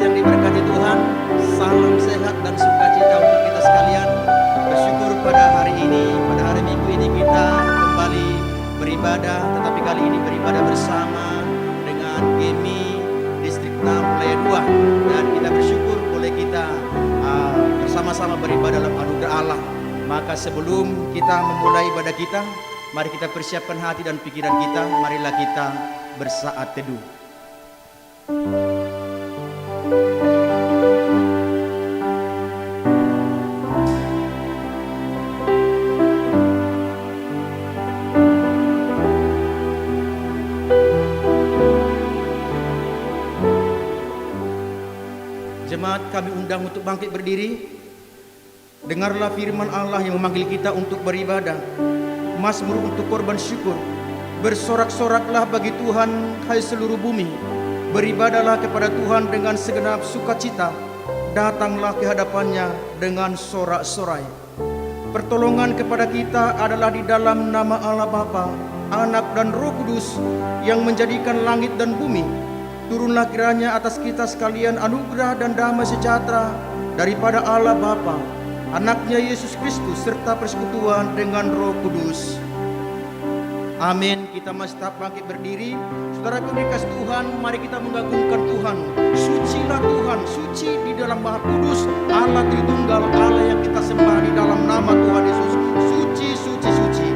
yang diberkati Tuhan, salam sehat dan sukacita untuk kita sekalian. Bersyukur pada hari ini, pada hari Minggu ini kita kembali beribadah, tetapi kali ini beribadah bersama dengan GEMI Distrik 6 Playa 2, dan kita bersyukur boleh kita bersama-sama beribadah dalam anugerah Allah. Maka sebelum kita memulai ibadah kita, mari kita persiapkan hati dan pikiran kita. Marilah kita bersaat teduh. Jemaat, kami undang untuk bangkit berdiri. Dengarlah firman Allah yang memanggil kita untuk beribadah. Mazmur untuk korban syukur. Bersorak-soraklah bagi Tuhan, hai seluruh bumi. Beribadahlah kepada Tuhan dengan segenap sukacita. Datanglah ke hadapannya dengan sorak-sorai. Pertolongan kepada kita adalah di dalam nama Allah Bapa, Anak dan Roh Kudus yang menjadikan langit dan bumi. Turunlah kiranya atas kita sekalian anugerah dan damai sejahtera daripada Allah Bapa, Anaknya Yesus Kristus, serta persekutuan dengan Roh Kudus. Amin. Kita masih tetap bangkit berdiri. Saudara dikasih Tuhan, mari kita mengagungkan Tuhan. Sucilah Tuhan, suci di dalam Maha Kudus, Allah Tritunggal, Allah yang kita sembah di dalam nama Tuhan Yesus. Suci, suci, suci.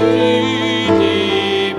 Puji di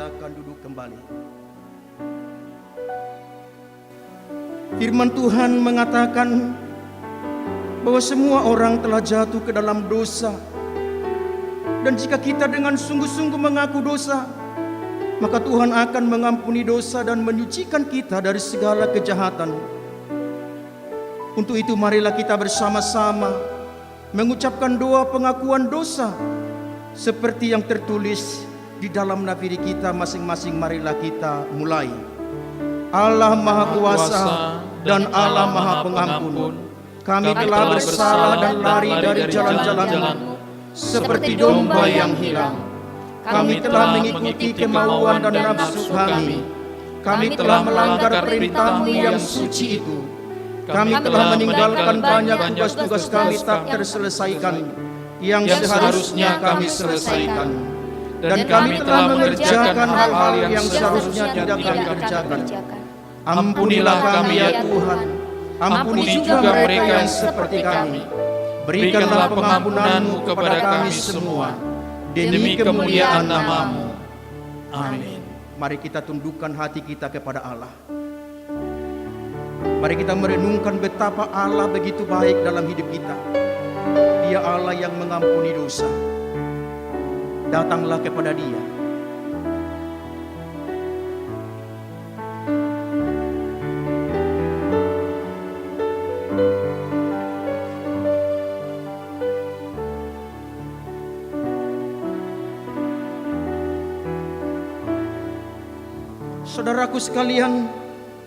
silakan duduk kembali. Firman Tuhan mengatakan bahwa semua orang telah jatuh ke dalam dosa. Dan jika kita dengan sungguh-sungguh mengaku dosa, maka Tuhan akan mengampuni dosa dan menyucikan kita dari segala kejahatan. Untuk itu marilah kita bersama-sama mengucapkan doa pengakuan dosa seperti yang tertulis di dalam nafiri kita masing-masing. Marilah kita mulai. Allah Maha Kuasa dan Allah Maha Pengampun, kami telah bersalah dan lari dari jalan-jalan-Mu seperti domba yang hilang. Kami telah mengikuti kemauan dan nafsu kami. Kami telah melanggar perintah-Mu yang suci itu. Kami telah meninggalkan banyak tugas-tugas kami tak terselesaikan yang seharusnya kami selesaikan. Dan kami telah mengerjakan hal-hal yang seharusnya tidak kami kerjakan. Ampunilah kami ya Tuhan. Ampuni juga mereka yang seperti kami. Berikanlah pengampunan-Mu kepada kami semua, demi kemuliaan nama-Mu. Amin. Mari kita tundukkan hati kita kepada Allah. Mari kita merenungkan betapa Allah begitu baik dalam hidup kita. Dia Allah yang mengampuni dosa. Datanglah kepada Dia. Saudaraku sekalian,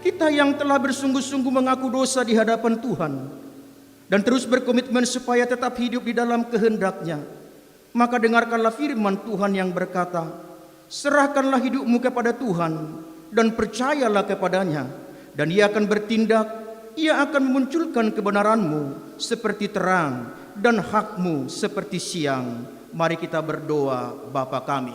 kita yang telah bersungguh-sungguh mengaku dosa di hadapan Tuhan dan terus berkomitmen supaya tetap hidup di dalam kehendak-Nya, maka dengarkanlah firman Tuhan yang berkata, serahkanlah hidupmu kepada Tuhan dan percayalah kepadanya, dan Ia akan bertindak. Ia akan memunculkan kebenaranmu seperti terang dan hakmu seperti siang. Mari kita berdoa. Bapa kami,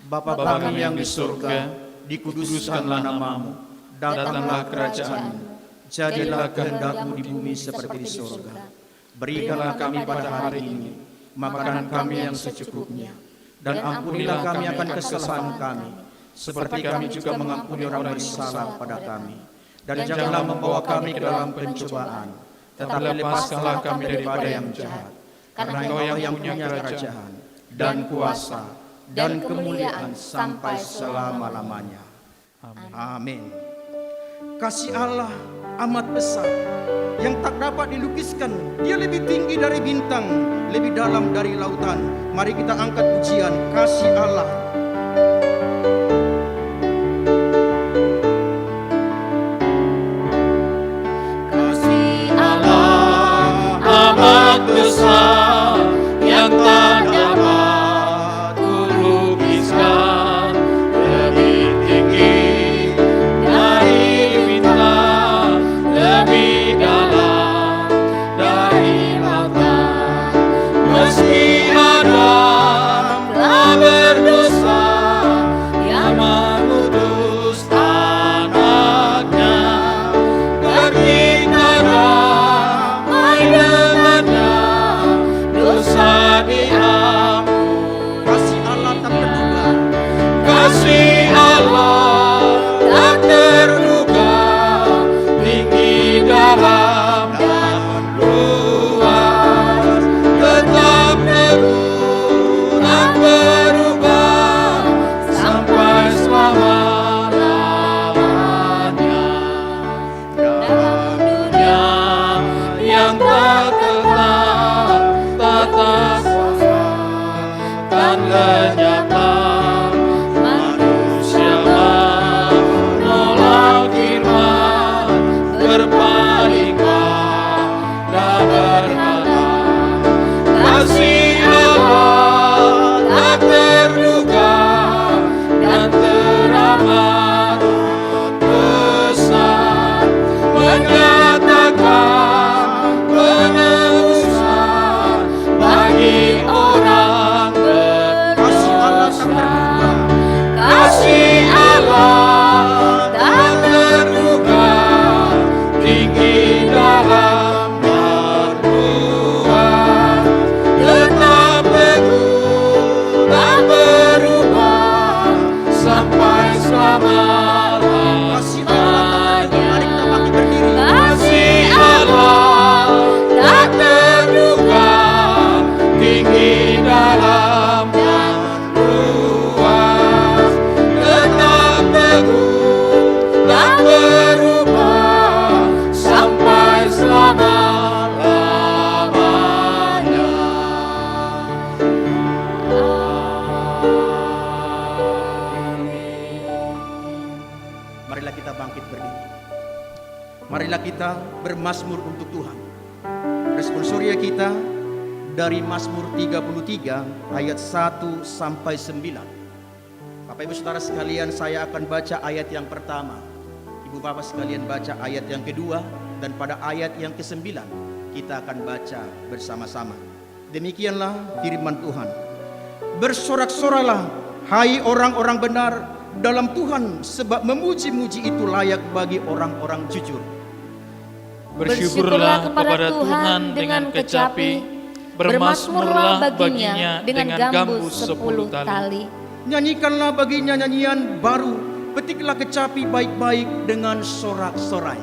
Bapa kami yang di surga, dikuduskanlah nama-Mu, datanglah kerajaan-Mu, jadilah kehendak-Mu di bumi seperti di surga. Berikanlah kami pada hari ini makanan kami yang secukupnya, dan ampunilah kami akan kesalahan kami, seperti kami juga mengampuni orang bersalah pada kami. Dan janganlah membawa kami ke dalam pencobaan, tetapi lepaskanlah kami daripada yang jahat. Karena Engkau yang punya kerajaan dan kuasa dan kemuliaan sampai selama-lamanya. Amin. Kasih Allah amat besar yang tak dapat dilukiskan. Dia lebih tinggi dari bintang, lebih dalam dari lautan. Mari kita angkat pujian kasih Allah. Kasih Allah amat besar yang tak dapat kulukiskan, lebih tinggi dari bintang, lebih dalam dari lautan. Meski Adam telah berdosa, Ia mengutus anaknya, kita damai dengannya, dosa diampuni. Kasih Allah tak terduga. Kasih Allah tak terduga, tinggi dalam dan luas, tetap teguh dan berubah sampai selama-lamanya. Dalam dunia yang tak kenal tata kuasa dan lenyaplah, manusia menolak firman, berpalinglah dan berkata, kasih Allah tak terduga dan teramat besar, menyatakan penebusan bagi orang Kasih Allah di dalam yang luas, tetap teguh dan berubah sampai selama-lamanya. Marilah kita bangkit berdiri. Marilah kita bermazmur untuk Tuhan. Responsoria kita dari Mazmur 33 ayat 1 sampai 9. Bapak Ibu Saudara sekalian, saya akan baca ayat yang pertama. Ibu Bapak sekalian baca ayat yang kedua, dan pada ayat yang ke-9 kita akan baca bersama-sama. Demikianlah firman Tuhan. Bersorak-soralah hai orang-orang benar dalam Tuhan, sebab memuji-muji itu layak bagi orang-orang jujur. Bersyukurlah kepada Tuhan dengan kecapi, bermazmurlah baginya dengan gambu 10 tali. Nyanyikanlah baginya nyanyian baru, petiklah kecapi baik-baik dengan sorak-sorai.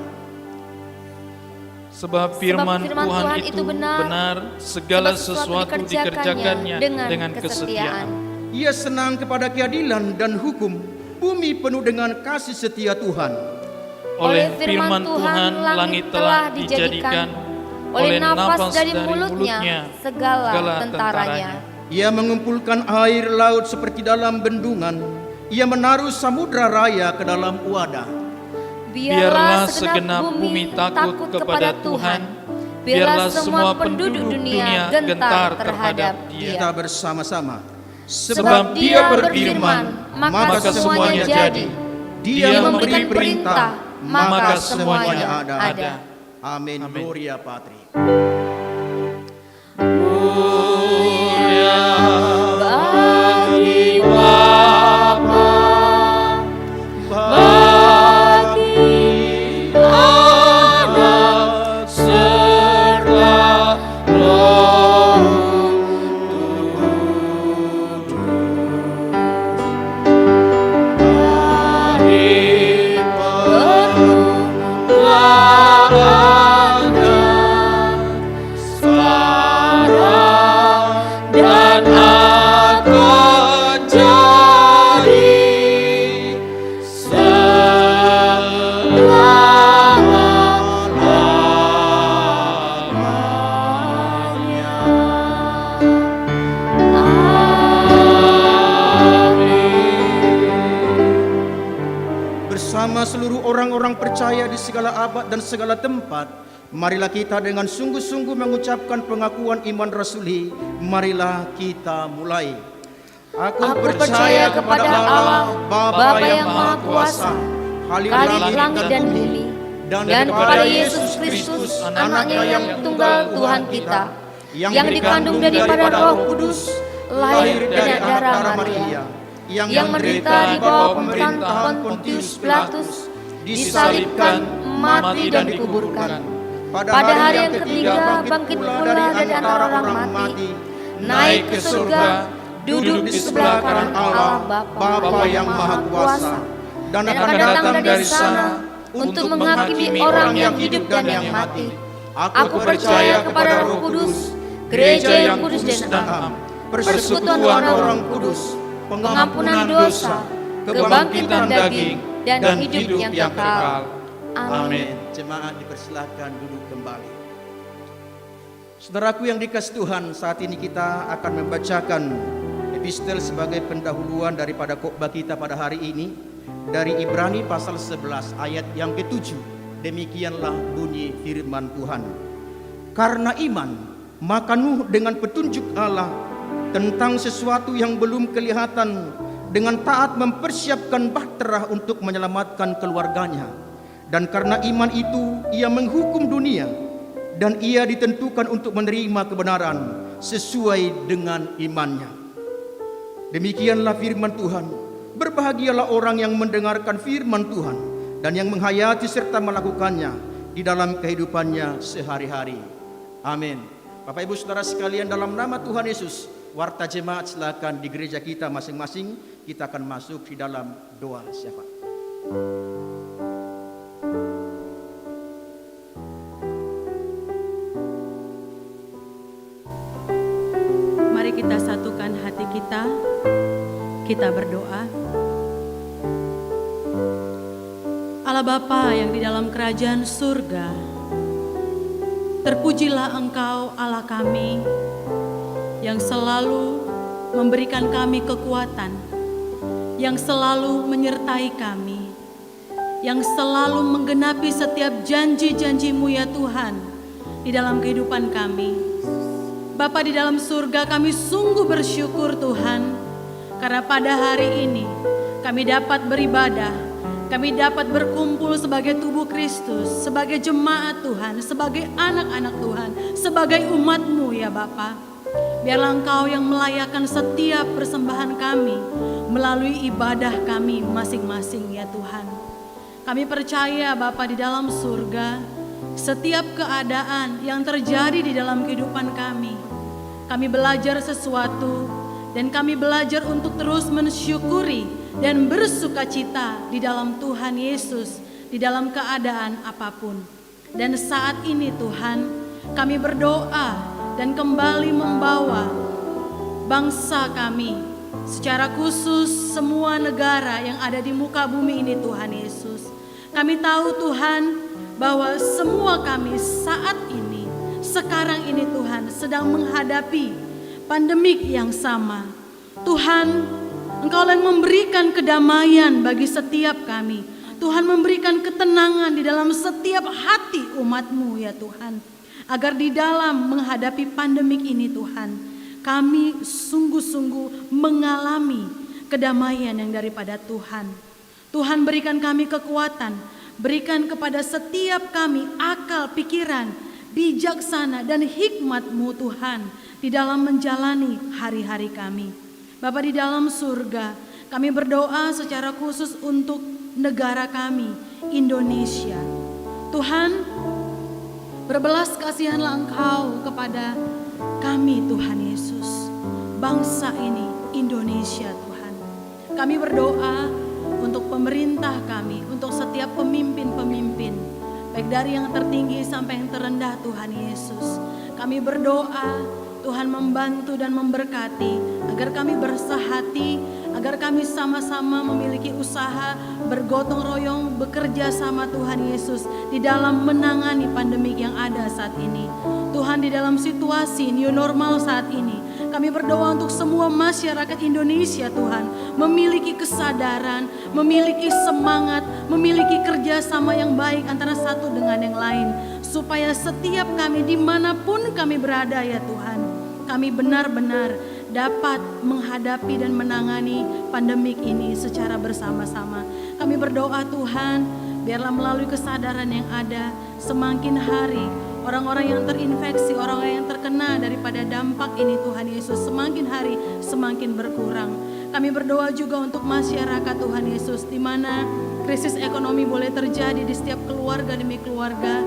Sebab firman Tuhan itu benar, segala sesuatu dikerjakannya dengan kesetiaan. Ia senang kepada keadilan dan hukum, bumi penuh dengan kasih setia Tuhan. Oleh firman Tuhan langit telah dijadikan, oleh nafas dari mulutnya segala tentaranya. Ia mengumpulkan air laut seperti dalam bendungan, ia menaruh samudra raya ke dalam wadah. Biarlah segenap bumi takut kepada Tuhan, biarlah semua penduduk dunia gentar terhadap Dia. Kita bersama-sama. Sebab Dia berfirman, maka semuanya jadi. Dia memberi perintah, maka semuanya ada. Amin. Gloria Patri. Gloria bagi Bapa, bagi Anak, serta Roh Kudus. Mari dan akan jadi selama-lamanya. Bersama seluruh orang-orang percaya di segala abad dan segala tempat, marilah kita dengan sungguh-sungguh mengucapkan pengakuan iman rasuli. Marilah kita mulai. Aku percaya kepada Allah, Bapa yang Maha Kuasa, Khalif langit dan bumi, dan kepada Yesus Kristus, Anaknya yang tunggal Tuhan kita, yang dikandung daripada Roh Kudus, lahir dari darah Maria, yang menderita di bawah pemerintahan Pontius Pilatus, disalibkan, mati dan dikuburkan. Pada hari yang ketiga bangkit pula dari antara orang mati, naik ke surga, duduk di sebelah kanan Allah Bapa yang Maha Kuasa, dan akan datang dari sana untuk menghakimi orang yang hidup dan yang mati. Aku percaya kepada Roh Kudus, gereja yang kudus dan am, persekutuan orang kudus, pengampunan dosa, kebangkitan daging, dan hidup yang kekal. Amin. Jemaat dipersilahkan duduk kembali. Saudaraku yang dikasihi Tuhan, saat ini kita akan membacakan epistel sebagai pendahuluan daripada khotbah kita pada hari ini dari Ibrani pasal 11 ayat yang ke-7. Demikianlah bunyi firman Tuhan. Karena iman, maka Nuh dengan petunjuk Allah tentang sesuatu yang belum kelihatan, dengan taat mempersiapkan bahtera untuk menyelamatkan keluarganya. Dan karena iman itu ia menghukum dunia, dan ia ditentukan untuk menerima kebenaran sesuai dengan imannya. Demikianlah firman Tuhan. Berbahagialah orang yang mendengarkan firman Tuhan dan yang menghayati serta melakukannya di dalam kehidupannya sehari-hari. Amin. Bapak Ibu Saudara sekalian, dalam nama Tuhan Yesus, warta jemaat silakan di gereja kita masing-masing, kita akan masuk di dalam doa syafaat. Mari kita satukan hati kita berdoa. Allah Bapa yang di dalam kerajaan surga, terpujilah Engkau Allah kami yang selalu memberikan kami kekuatan, yang selalu menyertai kami, yang selalu menggenapi setiap janji-janji-Mu ya Tuhan di dalam kehidupan kami. Bapa di dalam surga, kami sungguh bersyukur Tuhan, karena pada hari ini kami dapat beribadah, kami dapat berkumpul sebagai tubuh Kristus, sebagai jemaat Tuhan, sebagai anak-anak Tuhan, sebagai umat-Mu ya Bapa. Biarlah Engkau yang melayakkan setiap persembahan kami melalui ibadah kami masing-masing ya Tuhan. Kami percaya Bapa di dalam surga, setiap keadaan yang terjadi di dalam kehidupan kami belajar sesuatu dan kami belajar untuk terus mensyukuri dan bersukacita di dalam Tuhan Yesus, di dalam keadaan apapun. Dan saat ini Tuhan, kami berdoa dan kembali membawa bangsa kami, secara khusus semua negara yang ada di muka bumi ini Tuhan Yesus. Kami tahu Tuhan bahwa semua kami saat ini, sekarang ini Tuhan sedang menghadapi pandemik yang sama. Tuhan, Engkau yang memberikan kedamaian bagi setiap kami. Tuhan memberikan ketenangan di dalam setiap hati umat-Mu ya Tuhan. Agar di dalam menghadapi pandemik ini Tuhan, kami sungguh-sungguh mengalami kedamaian yang daripada Tuhan. Tuhan berikan kami kekuatan, berikan kepada setiap kami akal, pikiran, bijaksana dan hikmat-Mu Tuhan di dalam menjalani hari-hari kami. Bapa di dalam surga, kami berdoa secara khusus untuk negara kami, Indonesia. Tuhan, berbelas kasihanlah Engkau kepada kami Tuhan Yesus, bangsa ini Indonesia Tuhan. Kami berdoa untuk pemerintah kami, untuk setiap pemimpin-pemimpin, baik dari yang tertinggi sampai yang terendah Tuhan Yesus. Kami berdoa Tuhan membantu dan memberkati agar kami bersahati, agar kami sama-sama memiliki usaha, bergotong royong, bekerja sama Tuhan Yesus di dalam menangani pandemik yang ada saat ini. Tuhan, di dalam situasi new normal saat ini, kami berdoa untuk semua masyarakat Indonesia Tuhan, memiliki kesadaran, memiliki semangat, memiliki kerjasama yang baik antara satu dengan yang lain, supaya setiap kami dimanapun kami berada ya Tuhan, kami benar-benar dapat menghadapi dan menangani pandemik ini secara bersama-sama. Kami berdoa Tuhan, biarlah melalui kesadaran yang ada, semakin hari orang-orang yang terinfeksi, orang-orang yang terkena daripada dampak ini Tuhan Yesus, semakin hari semakin berkurang. Kami berdoa juga untuk masyarakat Tuhan Yesus, di mana krisis ekonomi boleh terjadi di setiap keluarga demi keluarga.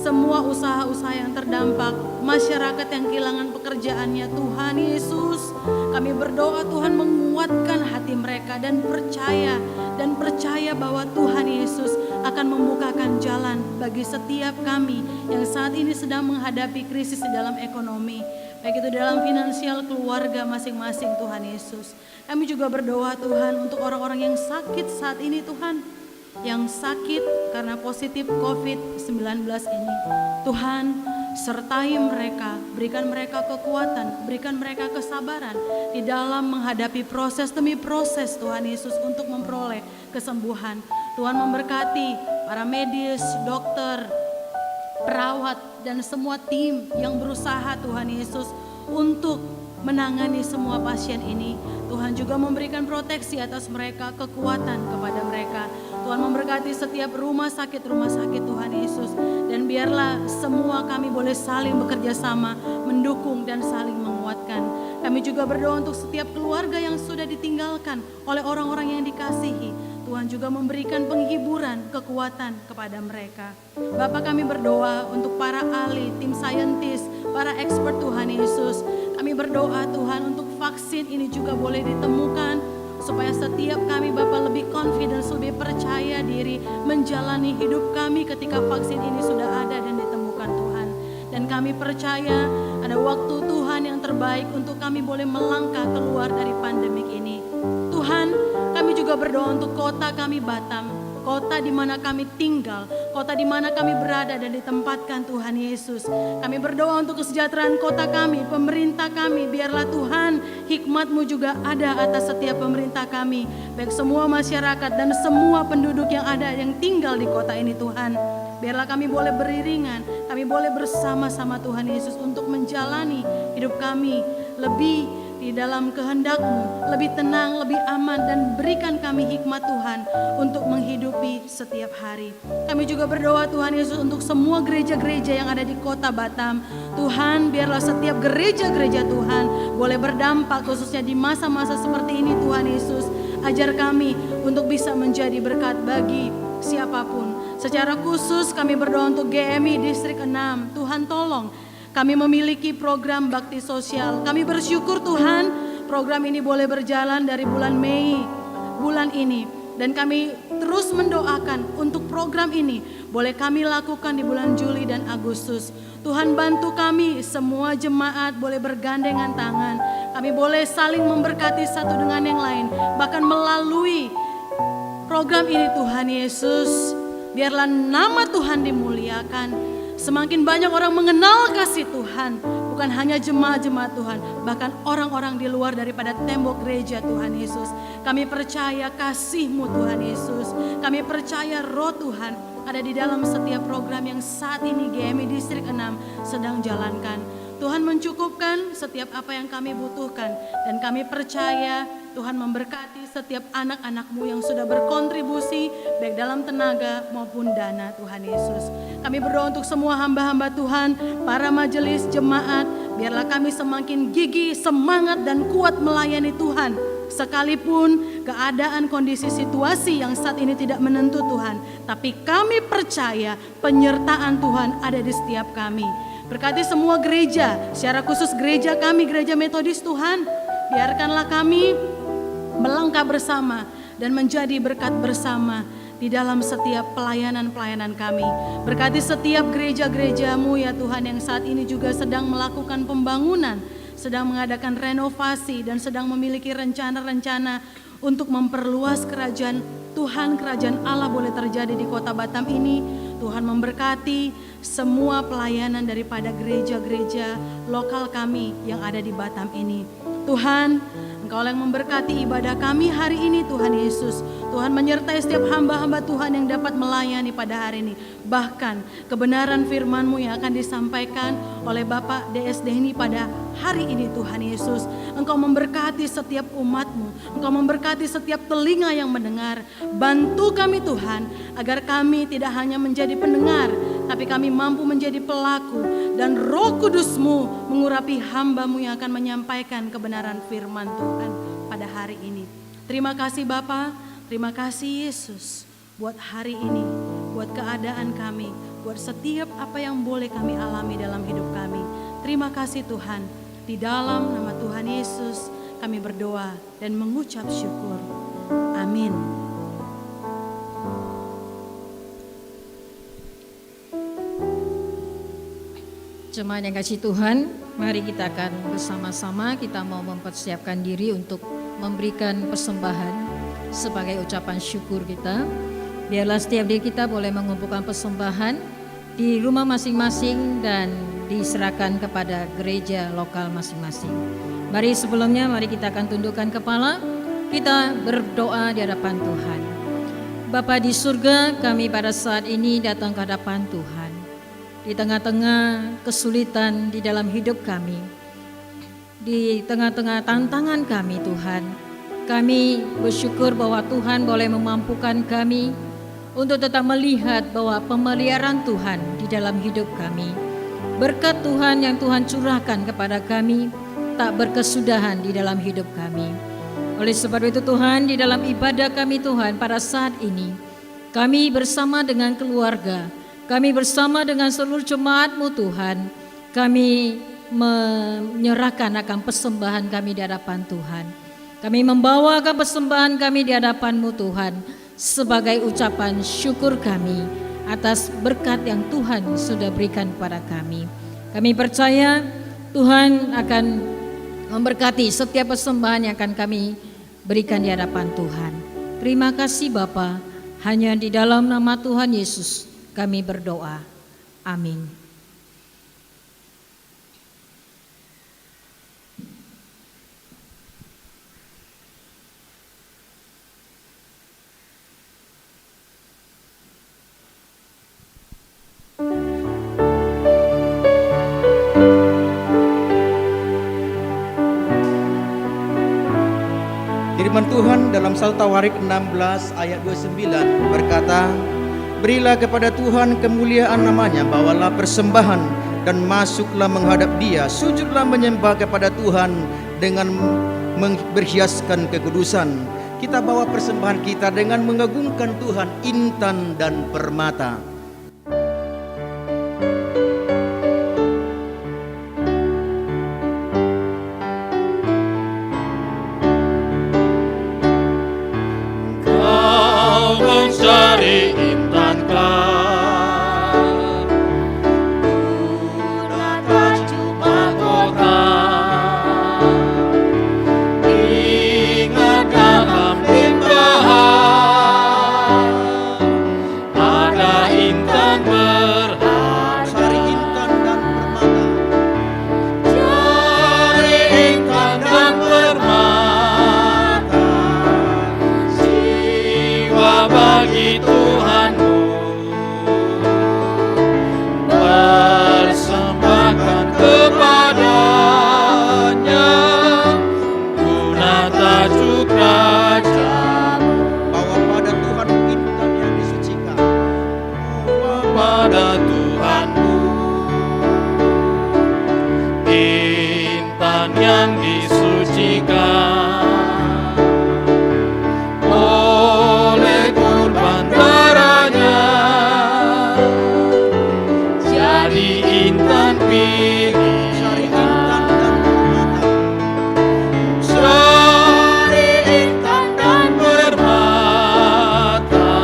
Semua usaha-usaha yang terdampak, masyarakat yang kehilangan pekerjaannya Tuhan Yesus, kami berdoa Tuhan menguatkan hati mereka dan percaya bahwa Tuhan Yesus akan membukakan jalan bagi setiap kami yang saat ini sedang menghadapi krisis di dalam ekonomi, baik itu dalam finansial keluarga masing-masing Tuhan Yesus. Kami juga berdoa Tuhan untuk orang-orang yang sakit saat ini Tuhan, yang sakit karena positif COVID-19 ini. Tuhan, sertai mereka, berikan mereka kekuatan, berikan mereka kesabaran di dalam menghadapi proses demi proses Tuhan Yesus untuk memperoleh kesembuhan. Tuhan memberkati para medis, dokter, perawat dan semua tim yang berusaha Tuhan Yesus untuk menangani semua pasien ini. Tuhan juga memberikan proteksi atas mereka, kekuatan kepada mereka. Tuhan memberkati setiap rumah sakit Tuhan Yesus. Dan biarlah semua kami boleh saling bekerja sama, mendukung dan saling menguatkan. Kami juga berdoa untuk setiap keluarga yang sudah ditinggalkan oleh orang-orang yang dikasihi. Tuhan juga memberikan penghiburan, kekuatan kepada mereka. Bapak, kami berdoa untuk para ahli, tim saintis, para expert Tuhan Yesus. Kami berdoa Tuhan untuk vaksin ini juga boleh ditemukan, supaya setiap kami Bapak lebih confidence, lebih percaya diri menjalani hidup kami ketika vaksin ini sudah ada dan ditemukan Tuhan. Dan kami percaya ada waktu Tuhan yang terbaik terbaik untuk kami boleh melangkah keluar dari pandemik ini. Tuhan, kami juga berdoa untuk kota kami Batam, kota di mana kami tinggal, kota di mana kami berada dan ditempatkan Tuhan Yesus. Kami berdoa untuk kesejahteraan kota kami, pemerintah kami. Biarlah Tuhan hikmat-Mu juga ada atas setiap pemerintah kami, baik semua masyarakat dan semua penduduk yang ada yang tinggal di kota ini Tuhan. Biarlah kami boleh beriringan, kami boleh bersama-sama Tuhan Yesus untuk menjalani hidup kami lebih di dalam kehendak-Mu, lebih tenang, lebih aman, dan berikan kami hikmat Tuhan untuk menghidupi setiap hari. Kami juga berdoa Tuhan Yesus untuk semua gereja-gereja yang ada di kota Batam. Tuhan, biarlah setiap gereja-gereja Tuhan boleh berdampak khususnya di masa-masa seperti ini Tuhan Yesus. Ajar kami untuk bisa menjadi berkat bagi siapapun. Secara khusus kami berdoa untuk GMI Distrik 6. Tuhan tolong, kami memiliki program bakti sosial. Kami bersyukur Tuhan, program ini boleh berjalan dari bulan Mei bulan ini. Dan kami terus mendoakan untuk program ini boleh kami lakukan di bulan Juli dan Agustus. Tuhan bantu kami, semua jemaat boleh bergandengan tangan. Kami boleh saling memberkati satu dengan yang lain. Bahkan melalui program ini Tuhan Yesus, biarlah nama Tuhan dimuliakan. Semakin banyak orang mengenal kasih Tuhan, bukan hanya jemaat-jemaat Tuhan, bahkan orang-orang di luar daripada tembok gereja Tuhan Yesus. Kami percaya kasih-Mu Tuhan Yesus, kami percaya roh Tuhan ada di dalam setiap program yang saat ini GMI Distrik 6 sedang jalankan. Tuhan mencukupkan setiap apa yang kami butuhkan, dan kami percaya Tuhan memberkati setiap anak-anak-Mu yang sudah berkontribusi baik dalam tenaga maupun dana Tuhan Yesus. Kami berdoa untuk semua hamba-hamba Tuhan, para majelis jemaat, biarlah kami semakin gigih, semangat dan kuat melayani Tuhan. Sekalipun keadaan kondisi situasi yang saat ini tidak menentu Tuhan, tapi kami percaya penyertaan Tuhan ada di setiap kami. Berkati semua gereja, secara khusus gereja kami, Gereja Metodis Tuhan. Biarkanlah kami melangkah bersama dan menjadi berkat bersama di dalam setiap pelayanan-pelayanan kami. Berkati setiap gereja-gereja-Mu ya Tuhan yang saat ini juga sedang melakukan pembangunan, sedang mengadakan renovasi dan sedang memiliki rencana-rencana untuk memperluas kerajaan Tuhan, kerajaan Allah boleh terjadi di kota Batam ini. Tuhan memberkati semua pelayanan daripada gereja-gereja lokal kami yang ada di Batam ini. Tuhan, Engkau yang memberkati ibadah kami hari ini Tuhan Yesus. Tuhan menyertai setiap hamba-hamba Tuhan yang dapat melayani pada hari ini. Bahkan kebenaran firman-Mu yang akan disampaikan oleh Bapak DS Deni pada hari ini Tuhan Yesus. Engkau memberkati setiap umat-Mu. Engkau memberkati setiap telinga yang mendengar. Bantu kami Tuhan agar kami tidak hanya menjadi pendengar, tapi kami mampu menjadi pelaku. Dan Roh Kudus-Mu mengurapi hamba-Mu yang akan menyampaikan kebenaran firman Tuhan pada hari ini. Terima kasih Bapa, terima kasih Yesus buat hari ini, buat keadaan kami, buat setiap apa yang boleh kami alami dalam hidup kami. Terima kasih Tuhan, di dalam nama Tuhan Yesus kami berdoa dan mengucap syukur. Amin. Jemaat yang kasih Tuhan, mari kita akan bersama-sama kita mau mempersiapkan diri untuk memberikan persembahan sebagai ucapan syukur kita. Biarlah setiap diri kita boleh mengumpulkan persembahan di rumah masing-masing dan diserahkan kepada gereja lokal masing-masing. Mari sebelumnya, mari kita akan tundukkan kepala, kita berdoa di hadapan Tuhan. Bapa di surga, kami pada saat ini datang ke hadapan Tuhan. Di tengah-tengah kesulitan di dalam hidup kami, di tengah-tengah tantangan kami Tuhan, kami bersyukur bahwa Tuhan boleh memampukan kami untuk tetap melihat bahwa pemeliharaan Tuhan di dalam hidup kami. Berkat Tuhan yang Tuhan curahkan kepada kami tak berkesudahan di dalam hidup kami. Oleh sebab itu Tuhan, di dalam ibadah kami Tuhan pada saat ini, kami bersama dengan keluarga, kami bersama dengan seluruh jemaat-Mu Tuhan, kami menyerahkan akan persembahan kami di hadapan Tuhan. Kami membawakan persembahan kami di hadapan-Mu Tuhan sebagai ucapan syukur kami atas berkat yang Tuhan sudah berikan kepada kami. Kami percaya Tuhan akan memberkati setiap persembahan yang akan kami berikan di hadapan Tuhan. Terima kasih Bapa, hanya di dalam nama Tuhan Yesus kami berdoa. Amin. Firman Tuhan dalam Saltawarik 16 ayat 29 berkata, berilah kepada Tuhan kemuliaan namanya, bawalah persembahan dan masuklah menghadap Dia, sujudlah menyembah kepada Tuhan dengan berhiaskan kekudusan. Kita bawa persembahan kita dengan mengagungkan Tuhan, intan dan permata. Mencari intan kau, gunakan cuma kota. Ingat dalam limpahan ada intan berharga. Cari intan dan permata. Cari intan dan permata, jiwa bagi Tuhanmu, persembahkan kepadanya guna tajuk raja-Mu. Bawa pada Tuhan intan yang disucikan. Pada Tuhanmu intan yang disucikan oleh kurban darahnya, jadi intan pilihan. Cari intan dan permata,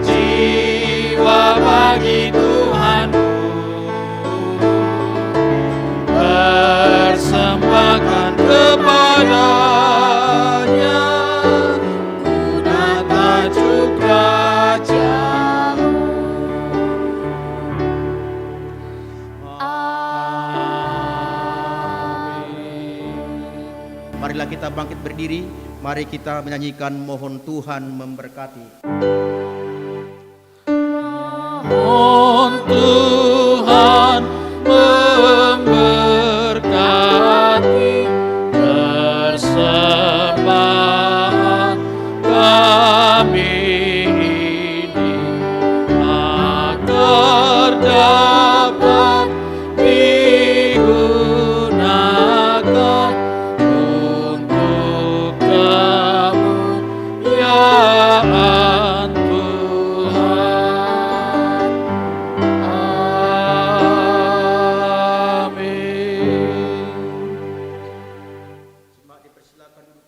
jiwa bagi Tuhanmu, persembahkan kepadanya guna tajuk raja-Mu. Marilah kita bangkit berdiri, mari kita menyanyikan mohon Tuhan memberkati. Mohon Tuhan memberkati persembahan kami ini, agar dapat digunakan untuk kemuliaan Tuhan. Amin. Jemaat dipersilakan duduk.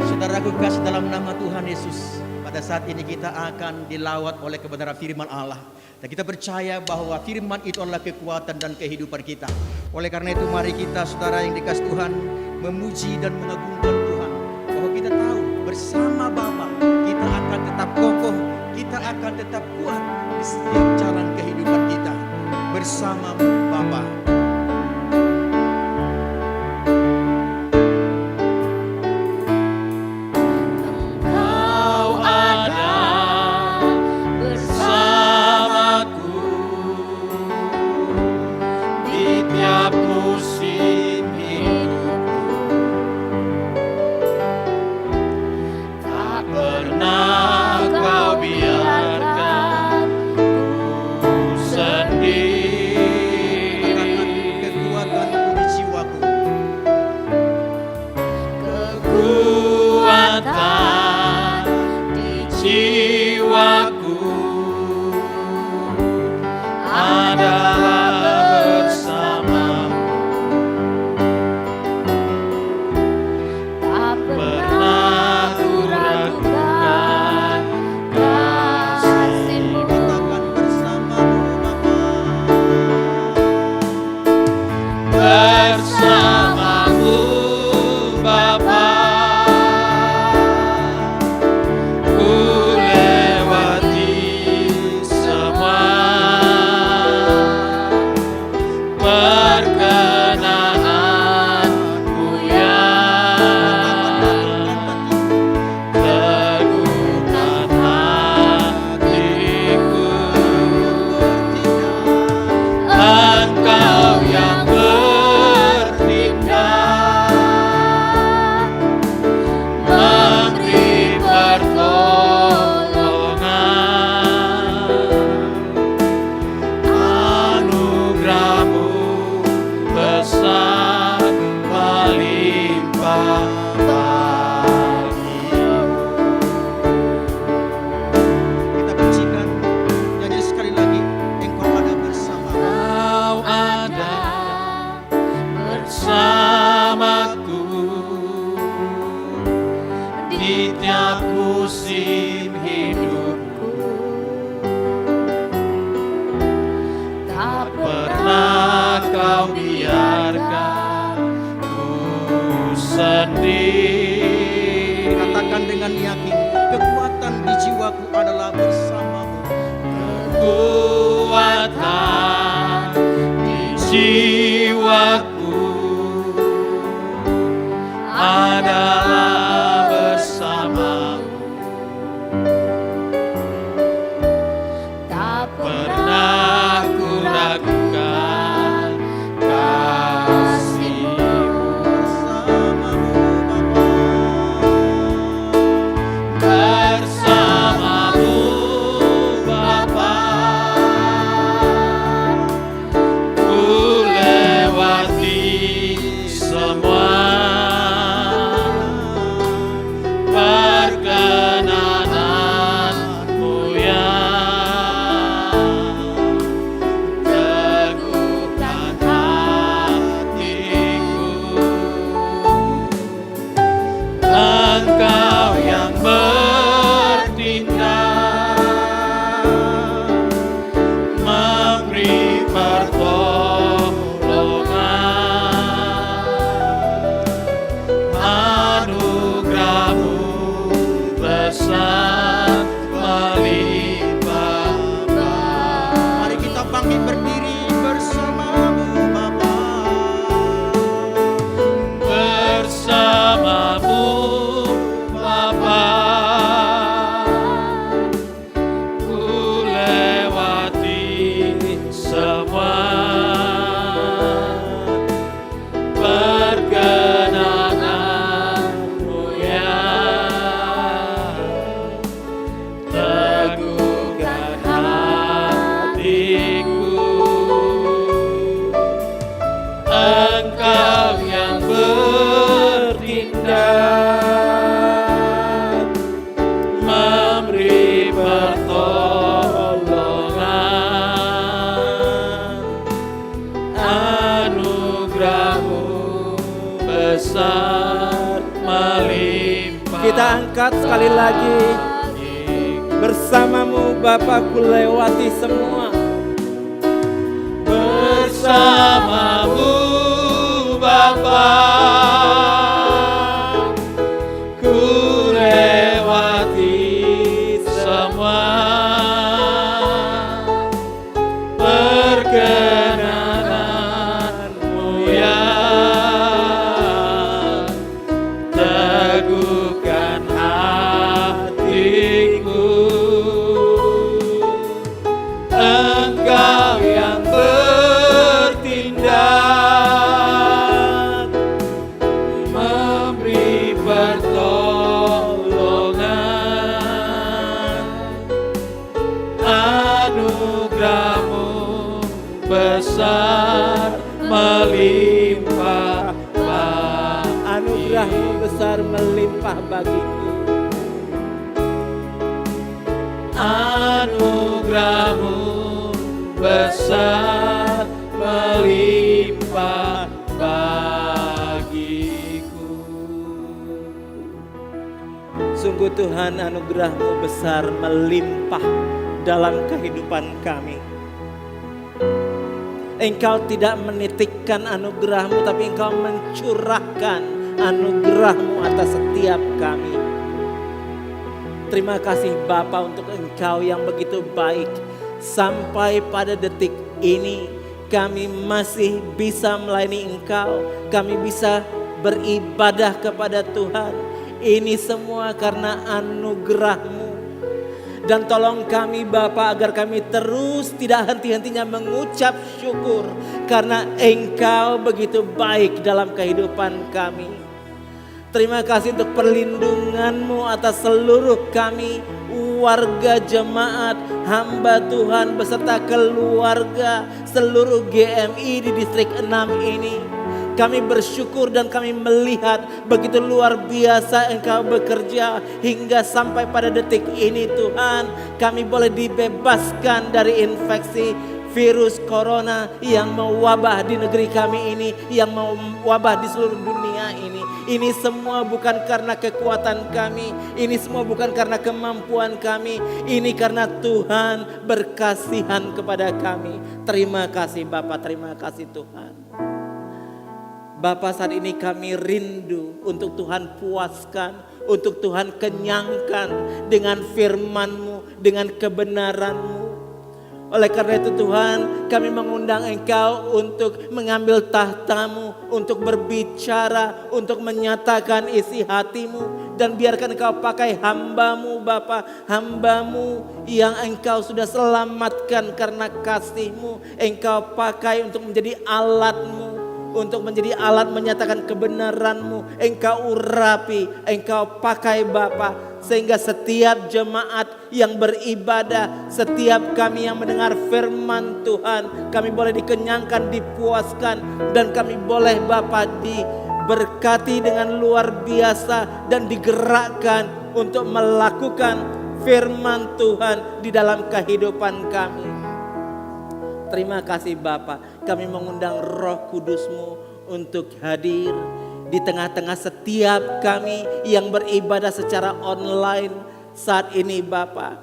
Saudaraku kasih dalam nama Tuhan Yesus, pada saat ini kita akan dilawat oleh kebenaran firman Allah. Dan kita percaya bahwa firman itu adalah kekuatan dan kehidupan kita. Oleh karena itu mari kita, saudara yang dikasih Tuhan, memuji dan mengagungkan Tuhan. Bahwa kita tahu bersama Bapa kita akan tetap kokoh, kita akan tetap kuat di setiap jalan kehidupan kita. Bersama Bapa. Kau ada bersamaku di tiap musim hidupku. Tak pernah kau biarkan ku sendiri. di tiap musim hidupku. Tak Pernah kau biarkan ku sendiri. Katakan dengan yakin, kekuatan di jiwaku adalah bersamamu. Kekuatan di jiwaku adalah bersamamu. tak Pernah ku ragukan kasih-Mu. Bersamamu Bapa, ku lewati semua perkenananmu yang teguhkan hatiku. Engkau yang bertindak, memberi pertolongan, anugerah-Mu besar melimpah. Mari kita bangkit berdiri bersamamu Bapa. Bersamamu Bapa, ku lewati semua perkenananmu yang teguhkan hatiku. Engkau yang bertindak, memberi pertolongan, anugerah-Mu besar melimpah. Kita angkat sekali lagi. Bersamamu Bapa ku lewati semua. Bersamamu Bapa, ku lewati semua perkenananmu yang teguhkan hatiku. Engkau yang bertindak, memberi pertolongan, anugerah-Mu besar melimpah. Anugerah-Mu besar melimpah bagiku. Anugerah-Mu besar melimpah bagiku. Sungguh Tuhan, anugerah-Mu besar melimpah dalam kehidupan kami. Engkau tidak menitikkan anugerah-Mu, tapi Engkau mencurahkan anugerah-Mu atas setiap kami. Terima kasih Bapa untuk Engkau yang begitu baik. Sampai pada detik ini kami masih bisa melayani Engkau. Kami bisa beribadah kepada Tuhan. Ini semua karena anugerah-Mu. Dan tolong kami Bapa agar kami terus tidak henti-hentinya mengucap syukur. Karena Engkau begitu baik dalam kehidupan kami. Terima kasih untuk perlindungan-Mu atas seluruh kami, warga jemaat, hamba Tuhan beserta keluarga, seluruh GMI di distrik 6 ini. Kami bersyukur dan kami melihat begitu luar biasa Engkau bekerja hingga sampai pada detik ini Tuhan. Kami boleh dibebaskan dari infeksi virus corona yang mewabah di negeri kami ini, yang mewabah di seluruh dunia ini. Ini semua bukan karena kekuatan kami, ini semua bukan karena kemampuan kami, ini karena Tuhan berkasihan kepada kami. Terima kasih Bapak, terima kasih Tuhan. Bapak, saat ini kami rindu untuk Tuhan puaskan, untuk Tuhan kenyangkan dengan firman-Mu, dengan kebenaran-Mu. Oleh karena itu Tuhan, kami mengundang Engkau untuk mengambil tahta-Mu, untuk berbicara, untuk menyatakan isi hati-Mu. Dan biarkan Engkau pakai hamba-Mu Bapa, hamba-Mu yang Engkau sudah selamatkan karena kasih-Mu. Engkau pakai untuk menjadi alat-Mu, untuk menjadi alat menyatakan kebenaran-Mu. Engkau urapi, Engkau pakai Bapa, sehingga setiap jemaat yang beribadah, setiap kami yang mendengar firman Tuhan, kami boleh dikenyangkan, dipuaskan, dan kami boleh Bapa diberkati dengan luar biasa dan digerakkan untuk melakukan firman Tuhan di dalam kehidupan kami. Terima kasih Bapa, kami mengundang Roh Kudus-Mu untuk hadir di tengah-tengah setiap kami yang beribadah secara online saat ini Bapa.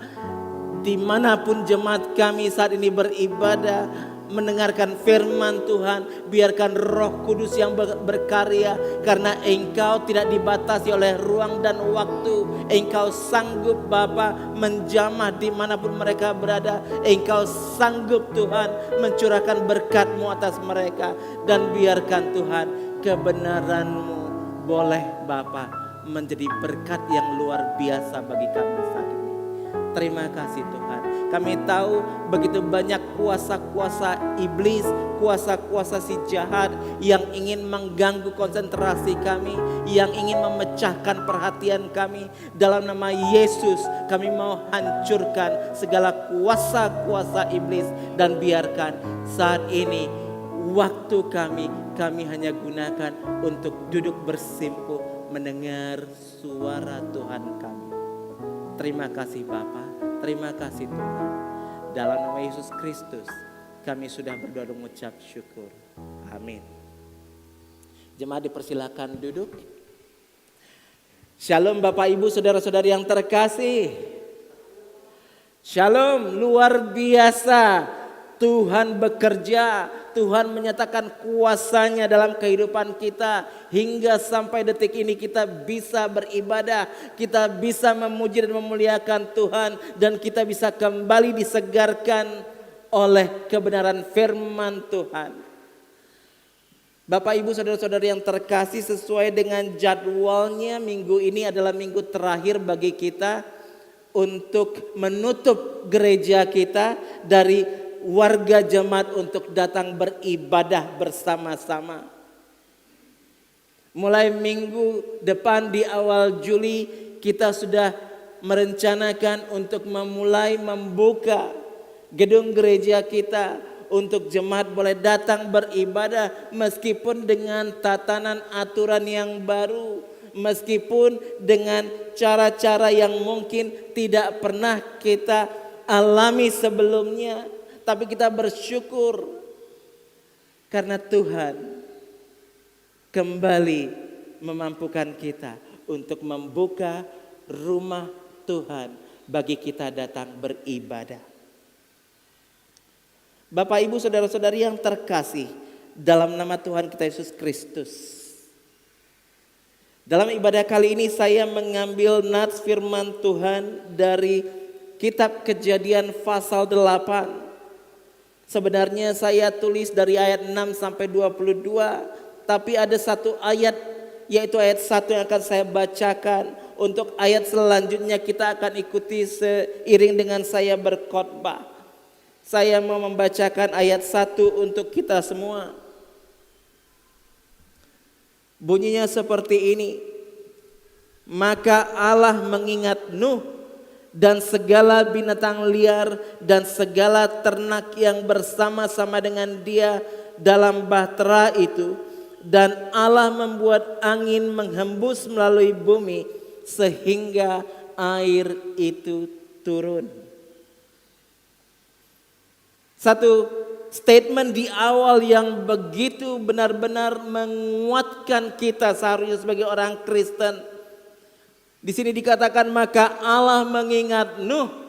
Dimanapun jemaat kami saat ini beribadah, mendengarkan firman Tuhan, biarkan Roh Kudus yang berkarya, karena Engkau tidak dibatasi oleh ruang dan waktu. Engkau sanggup Bapa menjamah dimanapun mereka berada. Engkau sanggup Tuhan mencurahkan berkat-Mu atas mereka. Dan biarkan Tuhan kebenaran-Mu boleh Bapa menjadi berkat yang luar biasa bagi kami saat ini. Terima kasih Tuhan. Kami tahu begitu banyak kuasa-kuasa iblis, kuasa-kuasa si jahat yang ingin mengganggu konsentrasi kami, yang ingin memecahkan perhatian kami. Dalam nama Yesus kami mau hancurkan segala kuasa-kuasa iblis. Dan biarkan saat ini waktu kami hanya gunakan untuk duduk bersimpuh mendengar suara Tuhan kami. Terima kasih Bapa, terima kasih Tuhan. Dalam nama Yesus Kristus kami sudah berdoa dan mengucap syukur. Amin. Jemaat dipersilakan duduk. Shalom Bapak Ibu saudara-saudari yang terkasih. Shalom, luar biasa. Tuhan bekerja, Tuhan menyatakan kuasa-Nya dalam kehidupan kita. Hingga sampai detik ini kita bisa beribadah, kita bisa memuji dan memuliakan Tuhan. Dan kita bisa kembali disegarkan oleh kebenaran firman Tuhan. Bapak Ibu saudara-saudari yang terkasih, sesuai dengan jadwalnya minggu ini adalah minggu terakhir bagi kita untuk menutup gereja kita dari warga jemaat untuk datang beribadah bersama-sama. Mulai minggu depan di awal Juli kita sudah merencanakan untuk memulai membuka gedung gereja kita untuk jemaat boleh datang beribadah meskipun dengan tatanan aturan yang baru, meskipun dengan cara-cara yang mungkin tidak pernah kita alami sebelumnya. Tapi kita bersyukur karena Tuhan kembali memampukan kita untuk membuka rumah Tuhan bagi kita datang beribadah. Bapak Ibu saudara-saudari yang terkasih dalam nama Tuhan kita Yesus Kristus. Dalam ibadah kali ini saya mengambil nats firman Tuhan dari kitab Kejadian pasal 8. Sebenarnya saya tulis dari ayat 6 sampai 22, tapi ada satu ayat, yaitu ayat 1 yang akan saya bacakan. Untuk ayat selanjutnya kita akan ikuti seiring dengan saya berkhotbah. Saya mau membacakan ayat 1 untuk kita semua. Bunyinya seperti ini. Maka Allah mengingat Nuh dan segala binatang liar dan segala ternak yang bersama-sama dengan dia dalam bahtera itu. Dan Allah membuat angin menghembus melalui bumi sehingga air itu turun. Satu statement di awal yang begitu benar-benar menguatkan kita seharusnya sebagai orang Kristen. Di sini dikatakan maka Allah mengingat Nuh.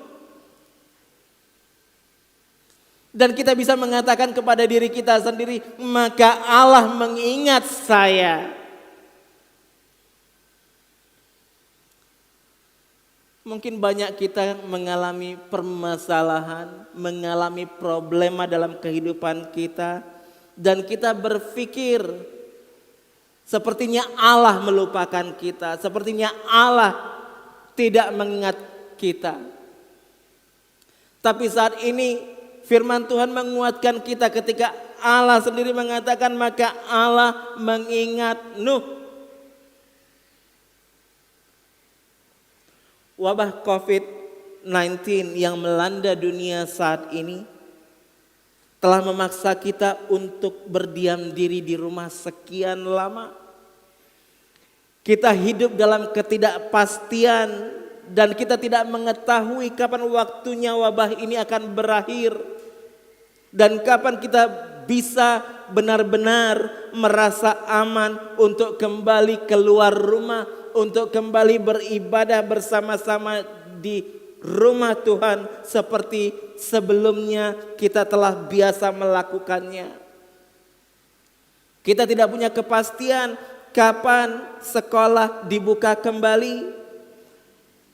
Dan kita bisa mengatakan kepada diri kita sendiri, maka Allah mengingat saya. Mungkin banyak kita mengalami permasalahan, mengalami problema dalam kehidupan kita. Dan kita berpikir, sepertinya Allah melupakan kita, sepertinya Allah tidak mengingat kita. Tapi saat ini firman Tuhan menguatkan kita ketika Allah sendiri mengatakan maka Allah mengingat Nuh. Wabah COVID-19 yang melanda dunia saat ini telah memaksa kita untuk berdiam diri di rumah sekian lama. Kita hidup dalam ketidakpastian dan kita tidak mengetahui kapan waktunya wabah ini akan berakhir. Dan kapan kita bisa benar-benar merasa aman untuk kembali keluar rumah, untuk kembali beribadah bersama-sama di rumah Tuhan seperti sebelumnya kita telah biasa melakukannya. Kita tidak punya kepastian kapan sekolah dibuka kembali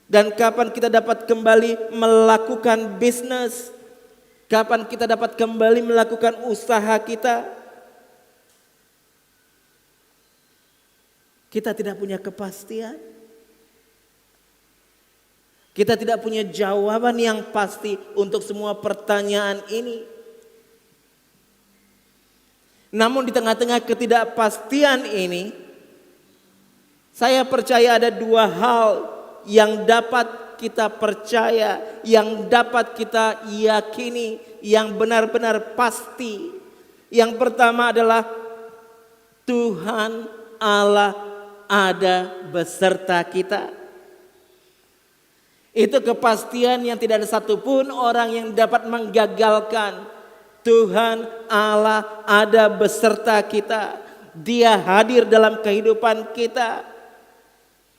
dan kapan kita dapat kembali melakukan bisnis. Kapan kita dapat kembali melakukan usaha kita? Kita tidak punya kepastian. Kita tidak punya jawaban yang pasti untuk semua pertanyaan ini. Namun di tengah-tengah ketidakpastian ini, saya percaya ada dua hal yang dapat kita percaya, yang dapat kita yakini, yang benar-benar pasti. Yang pertama adalah Tuhan Allah ada beserta kita. Itu kepastian yang tidak ada satupun orang yang dapat menggagalkan. Tuhan Allah ada beserta kita. Dia hadir dalam kehidupan kita.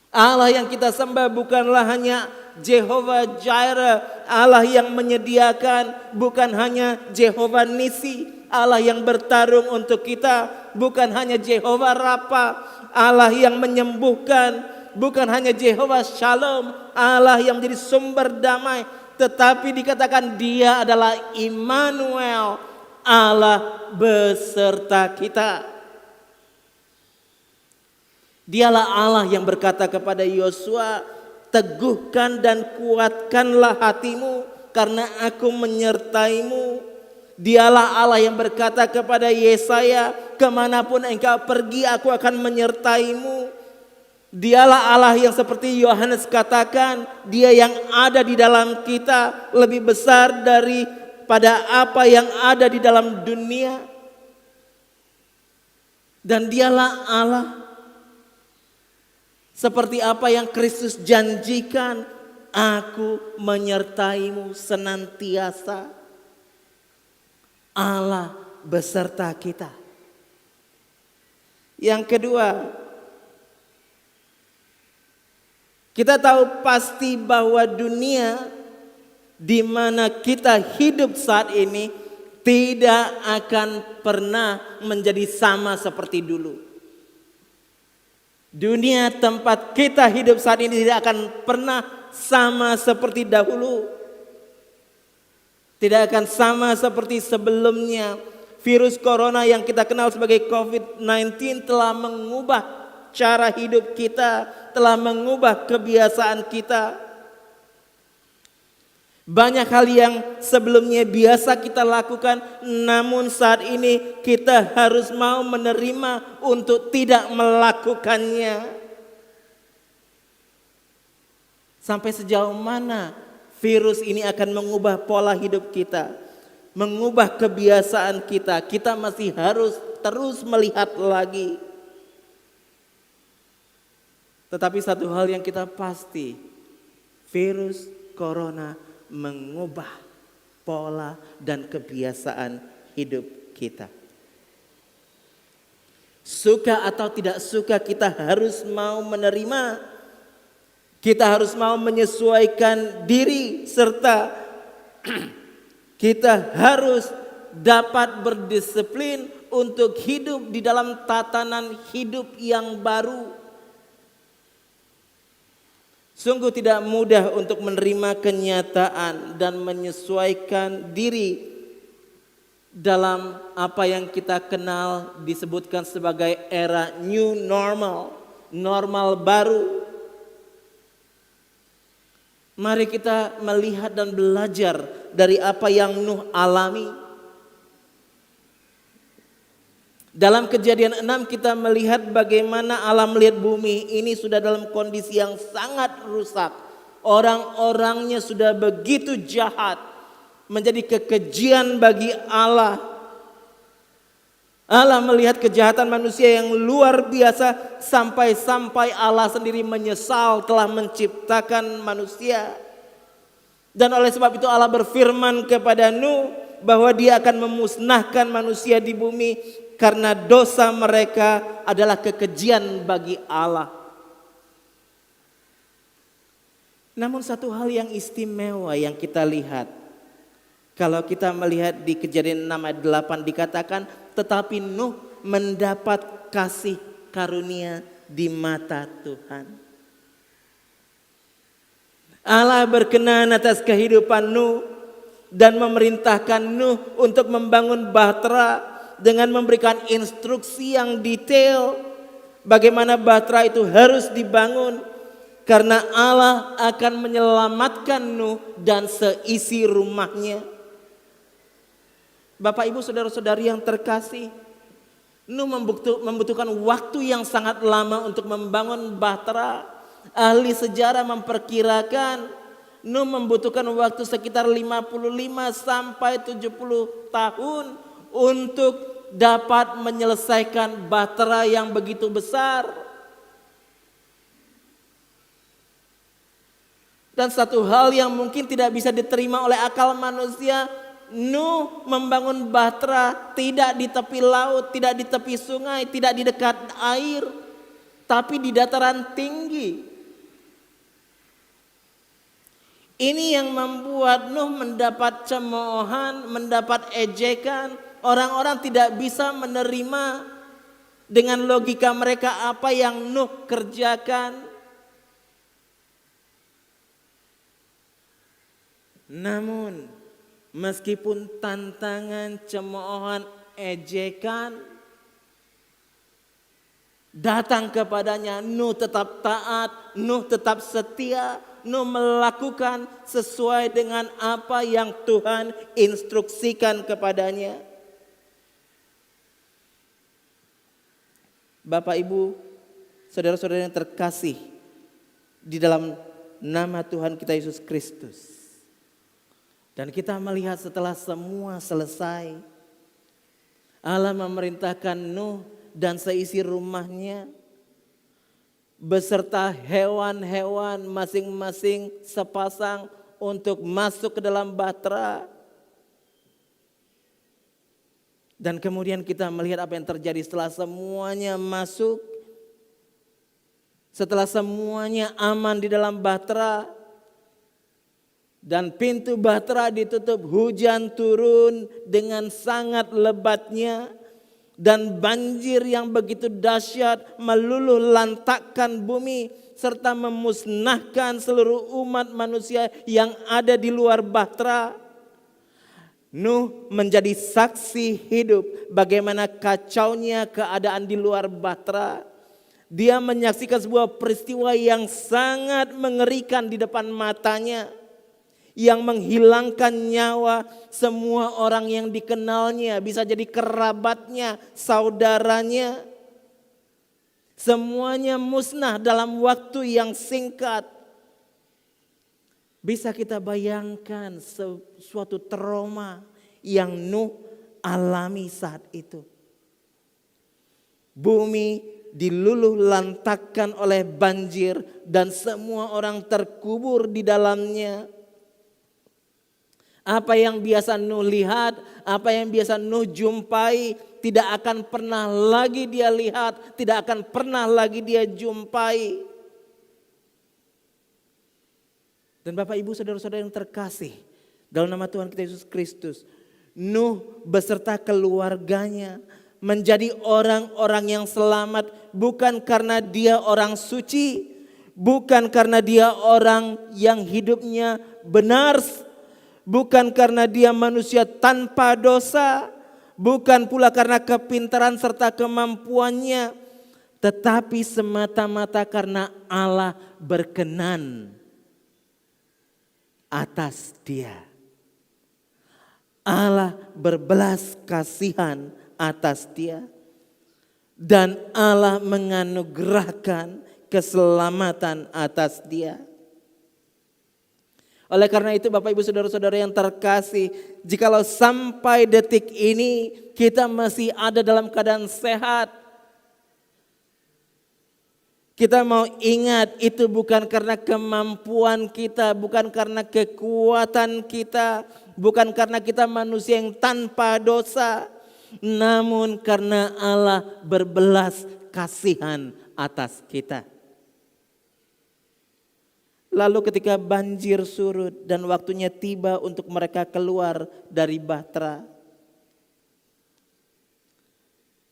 Allah yang kita sembah bukanlah hanya Jehovah Jireh, Allah yang menyediakan, bukan hanya Jehovah Nisi, Allah yang bertarung untuk kita, bukan hanya Jehovah Rafa, Allah yang menyembuhkan, bukan hanya Jehovah Shalom, Allah yang menjadi sumber damai, tetapi dikatakan Dia adalah Immanuel, Allah beserta kita. Dialah Allah yang berkata kepada Yosua, teguhkan dan kuatkanlah hatimu karena aku menyertaimu. Dialah Allah yang berkata kepada Yesaya, kemanapun engkau pergi aku akan menyertaimu. Dialah Allah yang seperti Yohanes katakan, Dia yang ada di dalam kita lebih besar daripada apa yang ada di dalam dunia. Dan Dialah Allah seperti apa yang Kristus janjikan, aku menyertaimu senantiasa. Allah beserta kita. Yang kedua, kita tahu pasti bahwa dunia di mana kita hidup saat ini tidak akan pernah menjadi sama seperti dulu. Dunia tempat kita hidup saat ini tidak akan pernah sama seperti dahulu. Tidak akan sama seperti sebelumnya. Virus corona yang kita kenal sebagai COVID-19 telah mengubah cara hidup kita, telah mengubah kebiasaan kita. Banyak hal yang sebelumnya biasa kita lakukan, namun saat ini kita harus mau menerima untuk tidak melakukannya. Sampai sejauh mana virus ini akan mengubah pola hidup kita, mengubah kebiasaan kita, kita masih harus terus melihat lagi. Tetapi satu hal yang kita pasti, virus corona mengubah pola dan kebiasaan hidup kita. Suka atau tidak suka, kita harus mau menerima. Kita harus mau menyesuaikan diri, serta kita harus dapat berdisiplin untuk hidup di dalam tatanan hidup yang baru. Sungguh tidak mudah untuk menerima kenyataan dan menyesuaikan diri dalam apa yang kita kenal disebutkan sebagai era new normal, normal baru. Mari kita melihat dan belajar dari apa yang Nuh alami. Dalam Kejadian 6 kita melihat bagaimana Allah melihat bumi ini sudah dalam kondisi yang sangat rusak. Orang-orangnya sudah begitu jahat, menjadi kekejian bagi Allah. Allah melihat kejahatan manusia yang luar biasa, sampai-sampai Allah sendiri menyesal telah menciptakan manusia. Dan oleh sebab itu Allah berfirman kepada Nuh bahwa dia akan memusnahkan manusia di bumi karena dosa mereka adalah kekejian bagi Allah. Namun satu hal yang istimewa yang kita lihat, kalau kita melihat di Kejadian 6 ayat 8 dikatakan, tetapi Nuh mendapat kasih karunia di mata Tuhan. Allah berkenan atas kehidupan Nuh dan memerintahkan Nuh untuk membangun bahtera dengan memberikan instruksi yang detail bagaimana bahtera itu harus dibangun, karena Allah akan menyelamatkan Nuh dan seisi rumahnya. Bapak Ibu saudara-saudari yang terkasih, Nuh membutuhkan waktu yang sangat lama untuk membangun bahtera. Ahli sejarah memperkirakan Nuh membutuhkan waktu sekitar 55 sampai 70 tahun untuk dapat menyelesaikan bahtera yang begitu besar. Dan satu hal yang mungkin tidak bisa diterima oleh akal manusia, Nuh membangun bahtera tidak di tepi laut, tidak di tepi sungai, tidak di dekat air, tapi di dataran tinggi. Ini yang membuat Nuh mendapat cemoohan, mendapat ejekan. Orang-orang tidak bisa menerima dengan logika mereka apa yang Nuh kerjakan. Namun meskipun tantangan, cemoohan, ejekan datang kepadanya, Nuh tetap taat, Nuh tetap setia, Nuh melakukan sesuai dengan apa yang Tuhan instruksikan kepadanya. Bapak Ibu, saudara-saudara yang terkasih di dalam nama Tuhan kita Yesus Kristus. Dan kita melihat setelah semua selesai, Allah memerintahkan Nuh dan seisi rumahnya beserta hewan-hewan masing-masing sepasang untuk masuk ke dalam bahtera. Dan kemudian kita melihat apa yang terjadi setelah semuanya masuk, setelah semuanya aman di dalam bahtera. Dan pintu bahtera ditutup, hujan turun dengan sangat lebatnya. Dan banjir yang begitu dahsyat meluluh lantakkan bumi serta memusnahkan seluruh umat manusia yang ada di luar bahtera. Nuh menjadi saksi hidup bagaimana kacaunya keadaan di luar bahtera. Dia menyaksikan sebuah peristiwa yang sangat mengerikan di depan matanya, yang menghilangkan nyawa semua orang yang dikenalnya, bisa jadi kerabatnya, saudaranya. Semuanya musnah dalam waktu yang singkat. Bisa kita bayangkan suatu trauma yang Nuh alami saat itu. Bumi diluluh lantakkan oleh banjir dan semua orang terkubur di dalamnya. Apa yang biasa Nuh lihat, apa yang biasa Nuh jumpai, tidak akan pernah lagi dia lihat, tidak akan pernah lagi dia jumpai. Dan Bapak Ibu saudara-saudara yang terkasih, dalam nama Tuhan kita Yesus Kristus, Nuh beserta keluarganya menjadi orang-orang yang selamat bukan karena dia orang suci, bukan karena dia orang yang hidupnya benar, bukan karena dia manusia tanpa dosa, bukan pula karena kepintaran serta kemampuannya, tetapi semata-mata karena Allah berkenan atas dia. Allah berbelas kasihan atas dia. Dan Allah menganugerahkan keselamatan atas dia. Oleh karena itu Bapak Ibu saudara-saudara yang terkasih, jikalau sampai detik ini kita masih ada dalam keadaan sehat, kita mau ingat itu bukan karena kemampuan kita, bukan karena kekuatan kita, bukan karena kita manusia yang tanpa dosa, namun karena Allah berbelas kasihan atas kita. Lalu ketika banjir surut dan waktunya tiba untuk mereka keluar dari bahtera,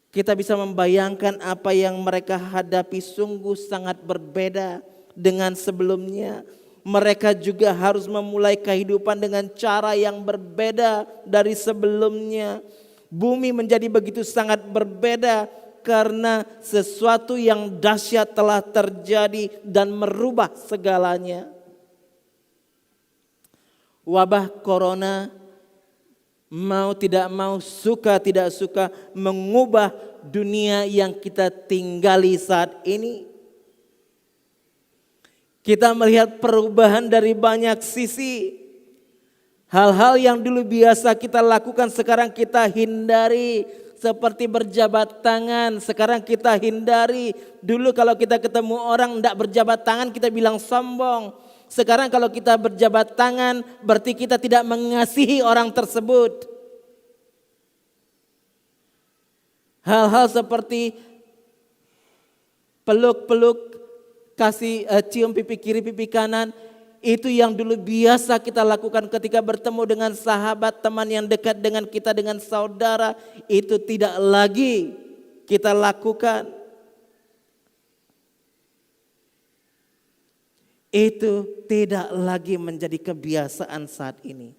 kita bisa membayangkan apa yang mereka hadapi sungguh sangat berbeda dengan sebelumnya. Mereka juga harus memulai kehidupan dengan cara yang berbeda dari sebelumnya. Bumi menjadi begitu sangat berbeda karena sesuatu yang dahsyat telah terjadi dan merubah segalanya. Wabah corona mau tidak mau, suka tidak suka mengubah dunia yang kita tinggali saat ini. Kita melihat perubahan dari banyak sisi. Hal-hal yang dulu biasa kita lakukan sekarang kita hindari. Seperti berjabat tangan, sekarang kita hindari. Dulu kalau kita ketemu orang tidak berjabat tangan kita bilang sombong. Sekarang kalau kita berjabat tangan berarti kita tidak mengasihi orang tersebut. Hal-hal seperti peluk-peluk, kasih cium pipi kiri pipi kanan, itu yang dulu biasa kita lakukan ketika bertemu dengan sahabat, teman yang dekat dengan kita, dengan saudara. Itu tidak lagi kita lakukan. Itu tidak lagi menjadi kebiasaan saat ini.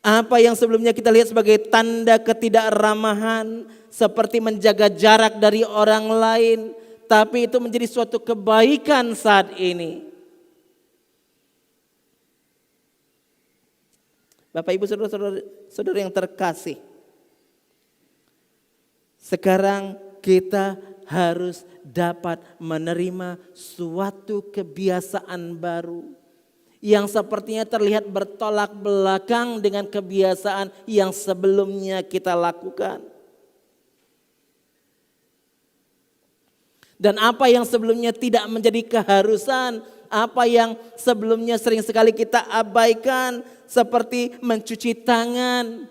Apa yang sebelumnya kita lihat sebagai tanda ketidakramahan, seperti menjaga jarak dari orang lain, tapi itu menjadi suatu kebaikan saat ini. Bapak Ibu saudara yang terkasih, sekarang kita harus dapat menerima suatu kebiasaan baru yang sepertinya terlihat bertolak belakang dengan kebiasaan yang sebelumnya kita lakukan. Dan apa yang sebelumnya tidak menjadi keharusan, apa yang sebelumnya sering sekali kita abaikan, seperti mencuci tangan,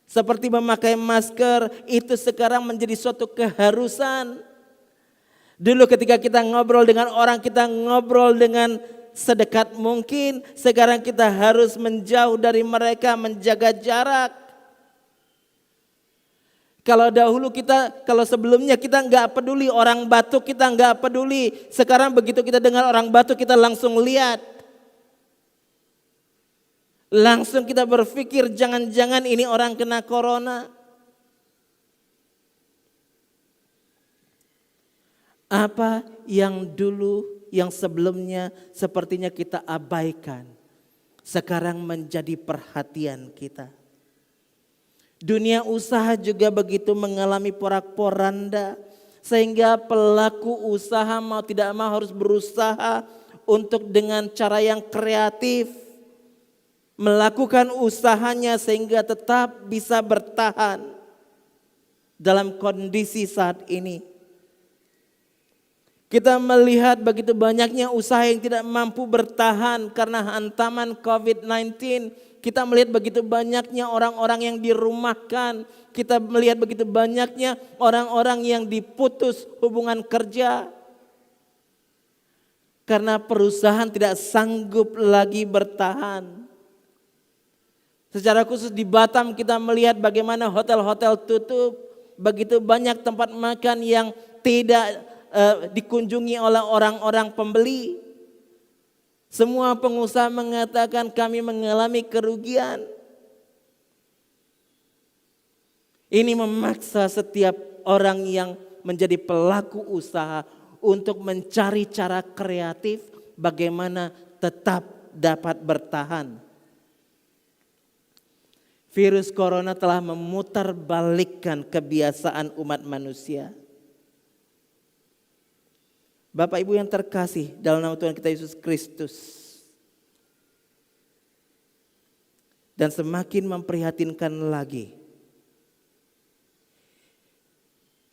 seperti memakai masker, itu sekarang menjadi suatu keharusan. Dulu ketika kita ngobrol dengan orang, kita ngobrol dengan sedekat mungkin. Sekarang kita harus menjauh dari mereka, menjaga jarak. Kalau sebelumnya kita nggak peduli orang batuk, kita nggak peduli. Sekarang begitu kita dengar orang batuk, kita langsung lihat. Langsung kita berpikir jangan-jangan ini orang kena corona. Apa yang dulu, yang sebelumnya sepertinya kita abaikan, sekarang menjadi perhatian kita. Dunia usaha juga begitu mengalami porak-poranda, sehingga pelaku usaha mau tidak mau harus berusaha untuk dengan cara yang kreatif melakukan usahanya sehingga tetap bisa bertahan dalam kondisi saat ini. Kita melihat begitu banyaknya usaha yang tidak mampu bertahan karena hantaman COVID-19. Kita melihat begitu banyaknya orang-orang yang dirumahkan. Kita melihat begitu banyaknya orang-orang yang diputus hubungan kerja. Karena perusahaan tidak sanggup lagi bertahan. Secara khusus di Batam kita melihat bagaimana hotel-hotel tutup. Begitu banyak tempat makan yang tidak dikunjungi oleh orang-orang pembeli. Semua pengusaha mengatakan kami mengalami kerugian. Ini memaksa setiap orang yang menjadi pelaku usaha untuk mencari cara kreatif bagaimana tetap dapat bertahan. Virus corona telah memutarbalikkan kebiasaan umat manusia. Bapak Ibu yang terkasih dalam nama Tuhan kita Yesus Kristus. Dan semakin memprihatinkan lagi.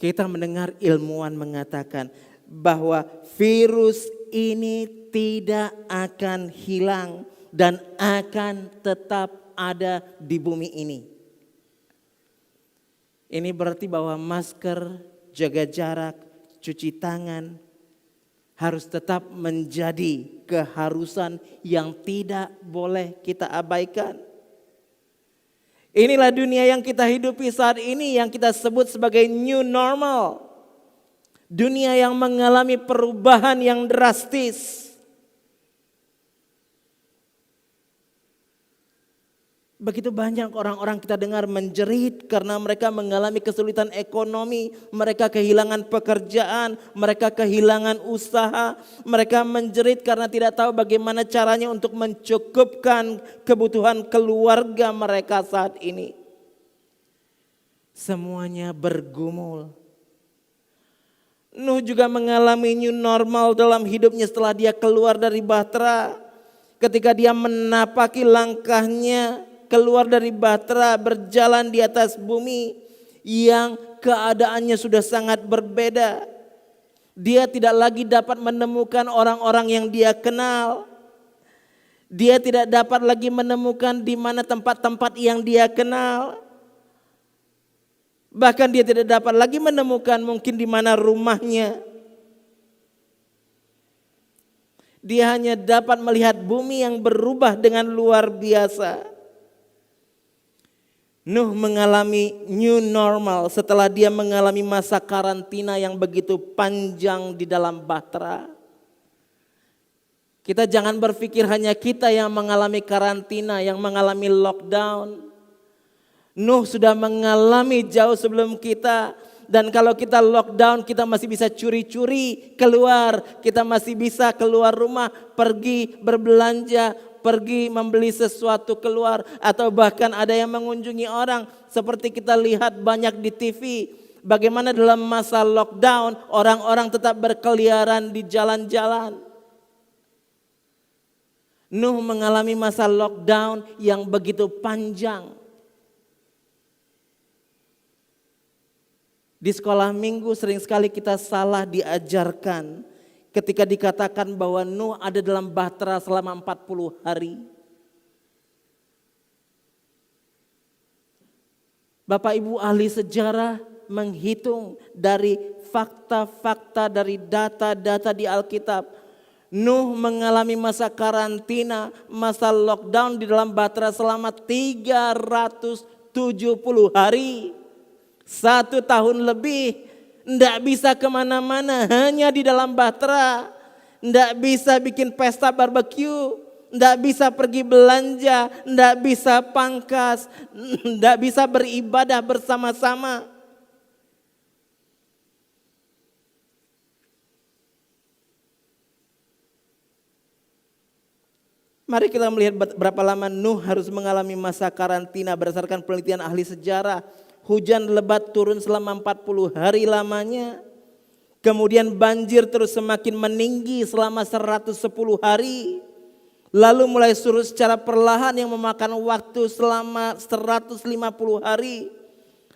Kita mendengar ilmuwan mengatakan bahwa virus ini tidak akan hilang dan akan tetap ada di bumi ini. Ini berarti bahwa masker, jaga jarak, cuci tangan harus tetap menjadi keharusan yang tidak boleh kita abaikan. Inilah dunia yang kita hidupi saat ini yang kita sebut sebagai new normal. Dunia yang mengalami perubahan yang drastis. Begitu banyak orang-orang kita dengar menjerit karena mereka mengalami kesulitan ekonomi, mereka kehilangan pekerjaan, mereka kehilangan usaha, mereka menjerit karena tidak tahu bagaimana caranya untuk mencukupkan kebutuhan keluarga mereka saat ini. Semuanya bergumul. Nuh juga mengalami new normal dalam hidupnya setelah dia keluar dari Bahtera. Ketika dia menapaki langkahnya keluar dari Bahtera, berjalan di atas bumi yang keadaannya sudah sangat berbeda. Dia tidak lagi dapat menemukan orang-orang yang dia kenal. Dia tidak dapat lagi menemukan di mana tempat-tempat yang dia kenal. Bahkan dia tidak dapat lagi menemukan mungkin di mana rumahnya. Dia hanya dapat melihat bumi yang berubah dengan luar biasa. Nuh mengalami new normal setelah dia mengalami masa karantina yang begitu panjang di dalam Bahtera. Kita jangan berpikir hanya kita yang mengalami karantina, yang mengalami lockdown. Nuh sudah mengalami jauh sebelum kita. Dan kalau kita lockdown kita masih bisa curi-curi keluar. Kita masih bisa keluar rumah, pergi berbelanja, pergi membeli sesuatu keluar, atau bahkan ada yang mengunjungi orang seperti kita lihat banyak di TV. Bagaimana dalam masa lockdown orang-orang tetap berkeliaran di jalan-jalan. Nuh mengalami masa lockdown yang begitu panjang. Di sekolah minggu sering sekali kita salah diajarkan ketika dikatakan bahwa Nuh ada dalam Bahtera selama 40 hari. Bapak Ibu ahli sejarah menghitung dari fakta-fakta dari data-data di Alkitab. Nuh mengalami masa karantina, masa lockdown di dalam Bahtera selama 370 hari. 1 tahun lebih, tidak bisa kemana-mana, hanya di dalam Bahtera. Tidak bisa bikin pesta barbeque, tidak bisa pergi belanja, tidak bisa pangkas, tidak bisa beribadah bersama-sama. Mari kita melihat berapa lama Nuh harus mengalami masa karantina berdasarkan penelitian ahli sejarah. Hujan lebat turun selama 40 hari lamanya. Kemudian banjir terus semakin meninggi selama 110 hari. Lalu mulai surut secara perlahan yang memakan waktu selama 150 hari.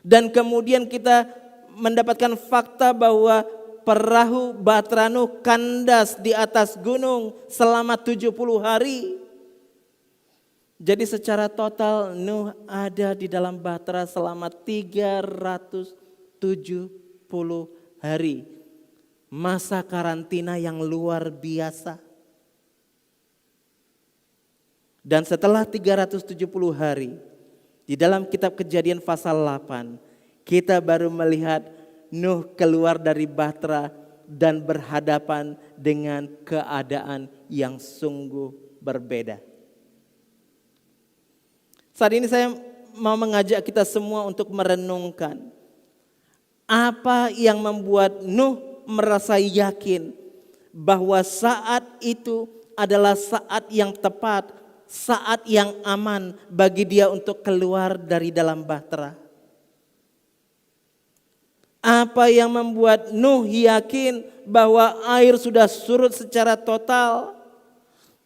Dan kemudian kita mendapatkan fakta bahwa perahu Bahtera Nuh kandas di atas gunung selama 70 hari. Jadi secara total Nuh ada di dalam bahtera selama 370 hari. Masa karantina yang luar biasa. Dan setelah 370 hari, di dalam kitab Kejadian pasal 8, kita baru melihat Nuh keluar dari bahtera dan berhadapan dengan keadaan yang sungguh berbeda. Saat ini saya mau mengajak kita semua untuk merenungkan apa yang membuat Nuh merasa yakin bahwa saat itu adalah saat yang tepat, saat yang aman bagi dia untuk keluar dari dalam bahtera. Apa yang membuat Nuh yakin bahwa air sudah surut secara total?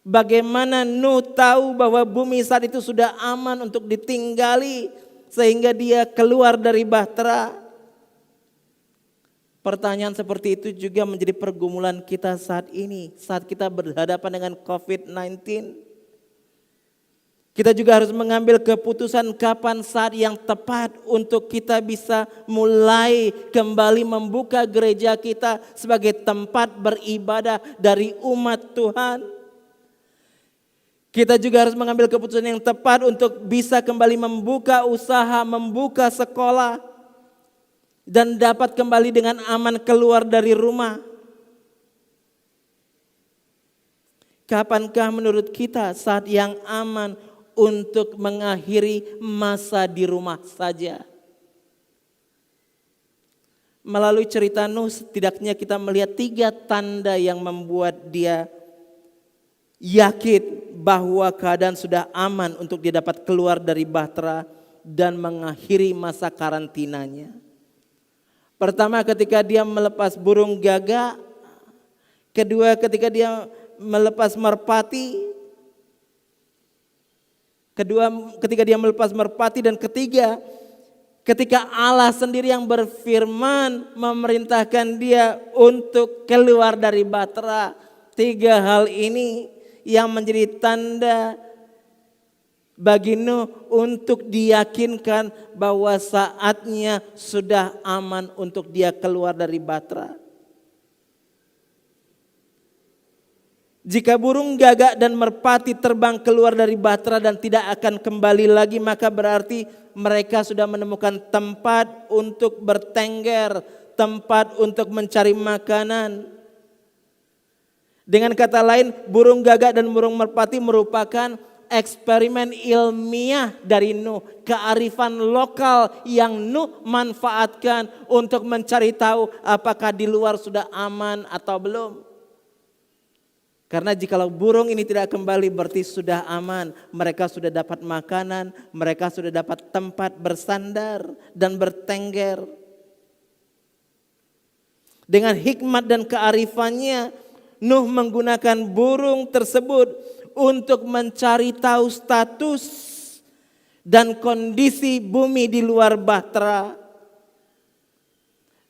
Bagaimana Nuh tahu bahwa bumi saat itu sudah aman untuk ditinggali sehingga dia keluar dari bahtera? Pertanyaan seperti itu juga menjadi pergumulan kita saat ini, saat kita berhadapan dengan COVID-19. Kita juga harus mengambil keputusan kapan saat yang tepat untuk kita bisa mulai kembali membuka gereja kita sebagai tempat beribadah dari umat Tuhan. Kita juga harus mengambil keputusan yang tepat untuk bisa kembali membuka usaha, membuka sekolah, dan dapat kembali dengan aman keluar dari rumah. Kapankah menurut kita saat yang aman untuk mengakhiri masa di rumah saja? Melalui cerita Nuh setidaknya kita melihat 3 tanda yang membuat dia yakin bahwa keadaan sudah aman untuk dia dapat keluar dari bahtera dan mengakhiri masa karantinanya. Pertama, ketika dia melepas burung gagak. Kedua, ketika dia melepas merpati. Ketika dia melepas merpati. Dan ketiga, ketika Allah sendiri yang berfirman memerintahkan dia untuk keluar dari bahtera. 3 hal ini yang menjadi tanda bagi Nuh untuk diyakinkan bahwa saatnya sudah aman untuk dia keluar dari bahtera. Jika burung gagak dan merpati terbang keluar dari bahtera dan tidak akan kembali lagi, maka berarti mereka sudah menemukan tempat untuk bertengger, tempat untuk mencari makanan. Dengan kata lain, burung gagak dan burung merpati merupakan eksperimen ilmiah dari Nuh, kearifan lokal yang Nuh manfaatkan untuk mencari tahu apakah di luar sudah aman atau belum. Karena jikalau burung ini tidak kembali berarti sudah aman, mereka sudah dapat makanan, mereka sudah dapat tempat bersandar dan bertengger. Dengan hikmat dan kearifannya, Nuh menggunakan burung tersebut untuk mencari tahu status dan kondisi bumi di luar bahtera.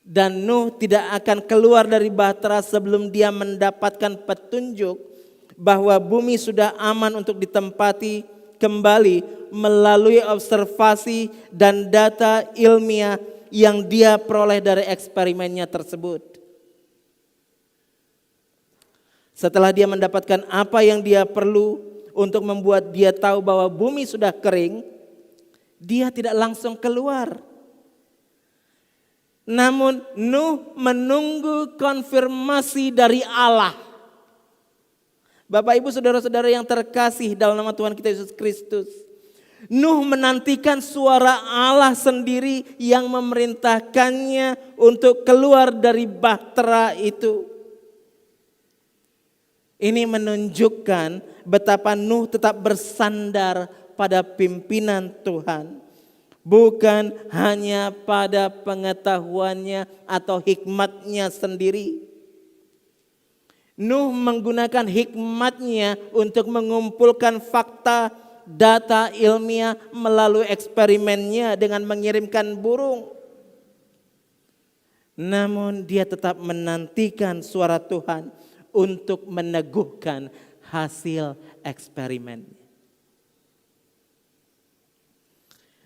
Dan Nuh tidak akan keluar dari bahtera sebelum dia mendapatkan petunjuk bahwa bumi sudah aman untuk ditempati kembali melalui observasi dan data ilmiah yang dia peroleh dari eksperimennya tersebut. Setelah dia mendapatkan apa yang dia perlu untuk membuat dia tahu bahwa bumi sudah kering, dia tidak langsung keluar. Namun Nuh menunggu konfirmasi dari Allah. Bapak Ibu saudara-saudara yang terkasih dalam nama Tuhan kita Yesus Kristus, Nuh menantikan suara Allah sendiri yang memerintahkannya untuk keluar dari bahtera itu. Ini menunjukkan betapa Nuh tetap bersandar pada pimpinan Tuhan. Bukan hanya pada pengetahuannya atau hikmatnya sendiri. Nuh menggunakan hikmatnya untuk mengumpulkan fakta, data ilmiah melalui eksperimennya dengan mengirimkan burung. Namun dia tetap menantikan suara Tuhan untuk meneguhkan hasil eksperimennya.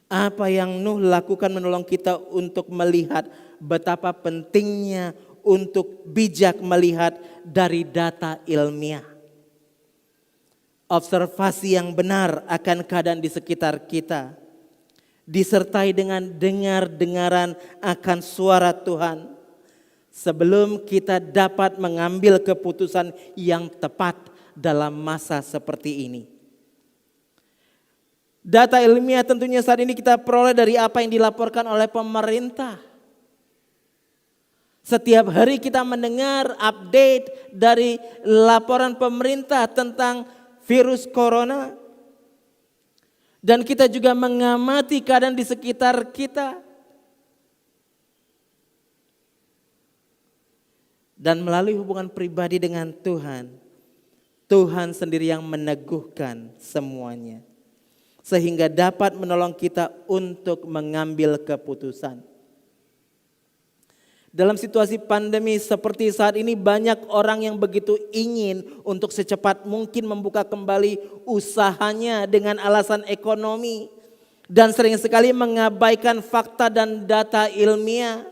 Apa yang Nuh lakukan menolong kita untuk melihat betapa pentingnya untuk bijak melihat dari data ilmiah. Observasi yang benar akan keadaan di sekitar kita, disertai dengan dengar-dengaran akan suara Tuhan, sebelum kita dapat mengambil keputusan yang tepat dalam masa seperti ini. Data ilmiah tentunya saat ini kita peroleh dari apa yang dilaporkan oleh pemerintah. Setiap hari kita mendengar update dari laporan pemerintah tentang virus corona. Dan kita juga mengamati keadaan di sekitar kita. Dan melalui hubungan pribadi dengan Tuhan, Tuhan sendiri yang meneguhkan semuanya. Sehingga dapat menolong kita untuk mengambil keputusan. Dalam situasi pandemi seperti saat ini, banyak orang yang begitu ingin untuk secepat mungkin membuka kembali usahanya dengan alasan ekonomi. Dan sering sekali mengabaikan fakta dan data ilmiah.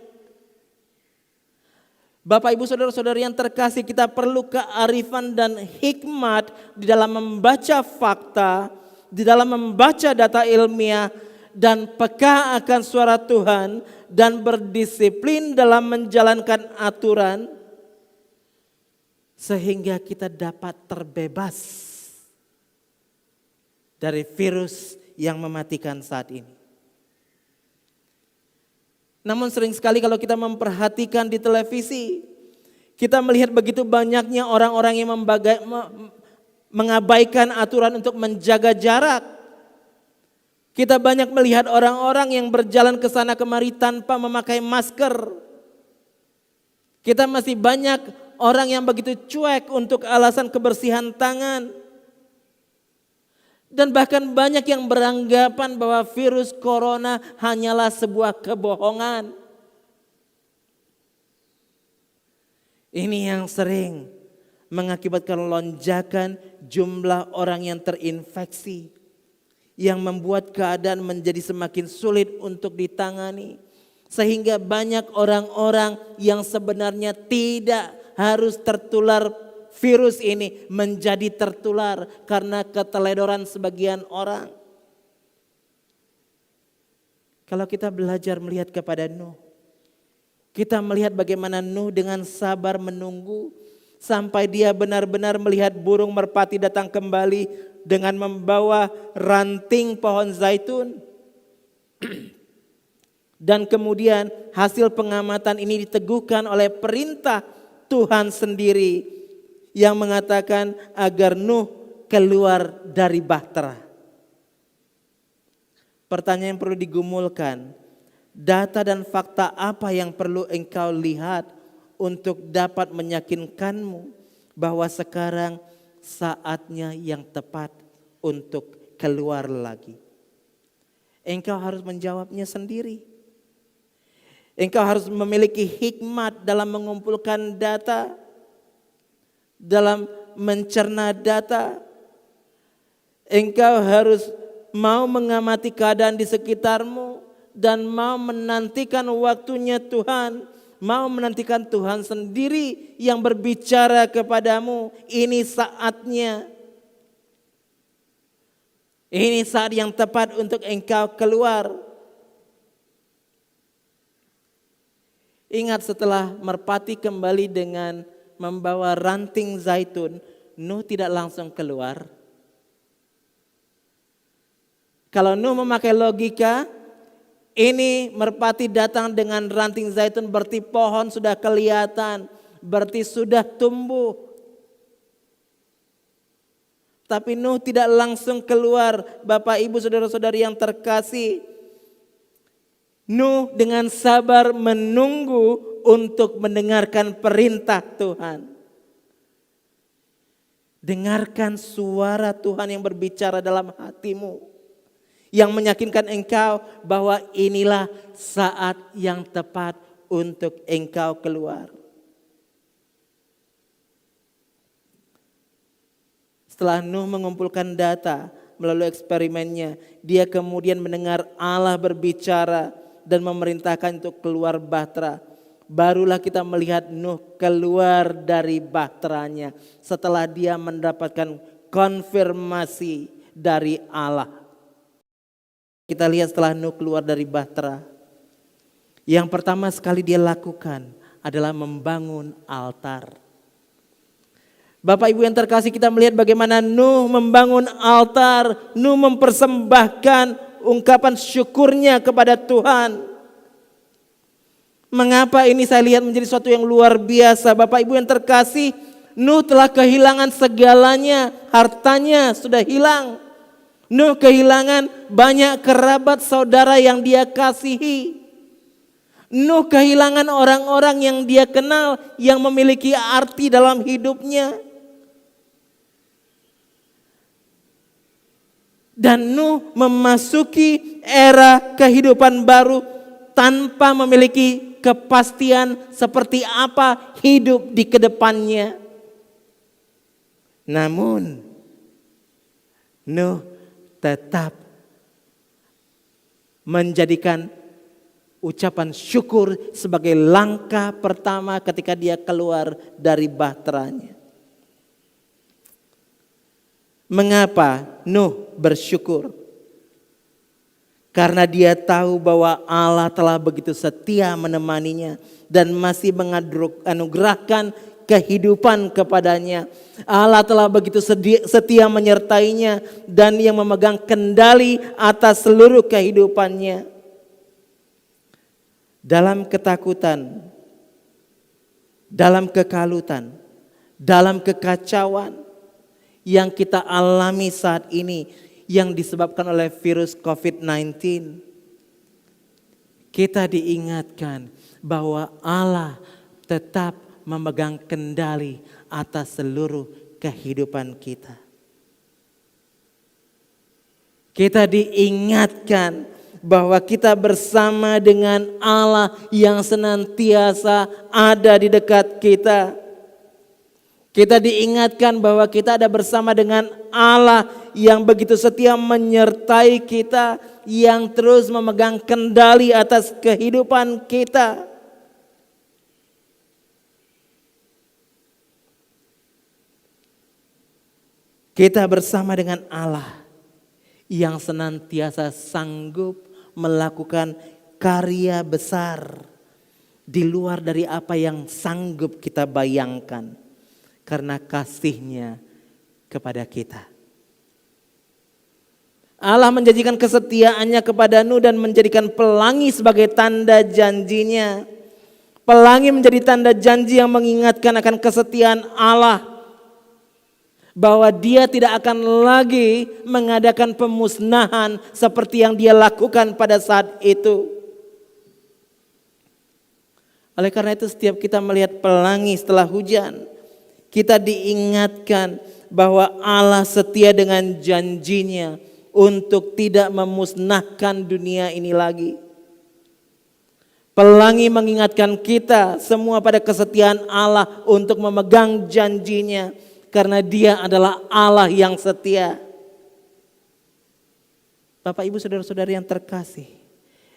Bapak, Ibu, Saudara-saudari yang terkasih, kita perlu kearifan dan hikmat di dalam membaca fakta, di dalam membaca data ilmiah, dan peka akan suara Tuhan, dan berdisiplin dalam menjalankan aturan, sehingga kita dapat terbebas dari virus yang mematikan saat ini. Namun sering sekali kalau kita memperhatikan di televisi, kita melihat begitu banyaknya orang-orang yang mengabaikan aturan untuk menjaga jarak. Kita banyak melihat orang-orang yang berjalan ke sana kemari tanpa memakai masker. Kita masih banyak orang yang begitu cuek untuk alasan kebersihan tangan. Dan bahkan banyak yang beranggapan bahwa virus corona hanyalah sebuah kebohongan. Ini yang sering mengakibatkan lonjakan jumlah orang yang terinfeksi, yang membuat keadaan menjadi semakin sulit untuk ditangani. Sehingga banyak orang-orang yang sebenarnya tidak harus tertular virus ini menjadi tertular karena keteledoran sebagian orang. Kalau kita belajar melihat kepada Nuh, kita melihat bagaimana Nuh dengan sabar menunggu sampai dia benar-benar melihat burung merpati datang kembali dengan membawa ranting pohon zaitun. Dan kemudian hasil pengamatan ini diteguhkan oleh perintah Tuhan sendiri yang mengatakan agar Nuh keluar dari bahtera. Pertanyaan yang perlu digumulkan, data dan fakta apa yang perlu engkau lihat untuk dapat meyakinkanmu bahwa sekarang saatnya yang tepat untuk keluar lagi? Engkau harus menjawabnya sendiri. Engkau harus memiliki hikmat dalam mengumpulkan data, dalam mencerna data. Engkau harus mau mengamati keadaan di sekitarmu dan mau menantikan waktunya Tuhan, mau menantikan Tuhan sendiri yang berbicara kepadamu. Ini saatnya. Ini saat yang tepat untuk engkau keluar. Ingat, setelah merpati kembali dengan membawa ranting zaitun, Nuh tidak langsung keluar. Kalau Nuh memakai logika, ini merpati datang dengan ranting zaitun berarti pohon sudah kelihatan, berarti sudah tumbuh. Tapi Nuh tidak langsung keluar. Bapak, Ibu, Saudara-saudari yang terkasih, Nuh dengan sabar menunggu untuk mendengarkan perintah Tuhan. Dengarkan suara Tuhan yang berbicara dalam hatimu, yang meyakinkan engkau bahwa inilah saat yang tepat untuk engkau keluar. Setelah Nuh mengumpulkan data, melalui eksperimennya. Dia kemudian mendengar Allah berbicara dan memerintahkan untuk keluar bahtera. Barulah kita melihat Nuh keluar dari bahteranya setelah dia mendapatkan konfirmasi dari Allah. Kita lihat setelah Nuh keluar dari bahtera, yang pertama sekali dia lakukan adalah membangun altar. Bapak Ibu yang terkasih, kita melihat bagaimana Nuh membangun altar, Nuh mempersembahkan ungkapan syukurnya kepada Tuhan. Mengapa ini saya lihat menjadi sesuatu yang luar biasa? Bapak Ibu yang terkasih, Nuh telah kehilangan segalanya, hartanya sudah hilang. Nuh kehilangan banyak kerabat saudara yang dia kasihi. Nuh kehilangan orang-orang yang dia kenal, yang memiliki arti dalam hidupnya. Dan Nuh memasuki era kehidupan baru tanpa memiliki kepastian seperti apa hidup di kedepannya. Namun Nuh tetap menjadikan ucapan syukur sebagai langkah pertama ketika dia keluar dari bahteranya. Mengapa Nuh bersyukur? Karena dia tahu bahwa Allah telah begitu setia menemaninya dan masih menganugerahkan kehidupan kepadanya. Allah telah begitu setia menyertainya dan yang memegang kendali atas seluruh kehidupannya. Dalam ketakutan, dalam kekalutan, dalam kekacauan yang kita alami saat ini yang disebabkan oleh virus COVID-19, kita diingatkan bahwa Allah tetap memegang kendali atas seluruh kehidupan kita. Kita diingatkan bahwa kita bersama dengan Allah yang senantiasa ada di dekat kita. Kita diingatkan bahwa kita ada bersama dengan Allah yang begitu setia menyertai kita, yang terus memegang kendali atas kehidupan kita. Kita bersama dengan Allah yang senantiasa sanggup melakukan karya besar di luar dari apa yang sanggup kita bayangkan. Karena kasih-Nya kepada kita. Allah menjanjikan kesetiaannya kepada Nuh dan menjadikan pelangi sebagai tanda janjinya. Pelangi menjadi tanda janji yang mengingatkan akan kesetiaan Allah. Bahwa dia tidak akan lagi mengadakan pemusnahan seperti yang dia lakukan pada saat itu. Oleh karena itu setiap kita melihat pelangi setelah hujan, kita diingatkan bahwa Allah setia dengan janjinya untuk tidak memusnahkan dunia ini lagi. Pelangi mengingatkan kita semua pada kesetiaan Allah untuk memegang janjinya. Karena dia adalah Allah yang setia. Bapak ibu saudara-saudari yang terkasih.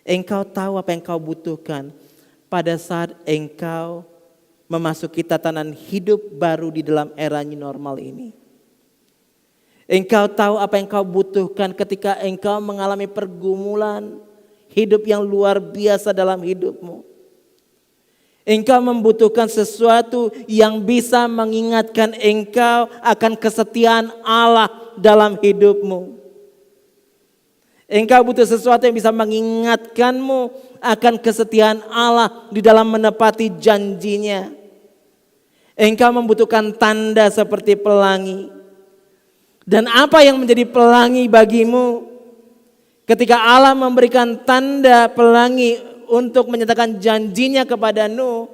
Engkau tahu apa yang engkau butuhkan pada saat engkau memasuki tatanan hidup baru di dalam era new normal ini. Engkau tahu apa yang engkau butuhkan ketika engkau mengalami pergumulan hidup yang luar biasa dalam hidupmu. Engkau membutuhkan sesuatu yang bisa mengingatkan engkau akan kesetiaan Allah dalam hidupmu. Engkau butuh sesuatu yang bisa mengingatkanmu akan kesetiaan Allah di dalam menepati janjinya. Engkau membutuhkan tanda seperti pelangi. Dan apa yang menjadi pelangi bagimu? Ketika Allah memberikan tanda pelangi untuk menyatakan janjinya kepada Nuh,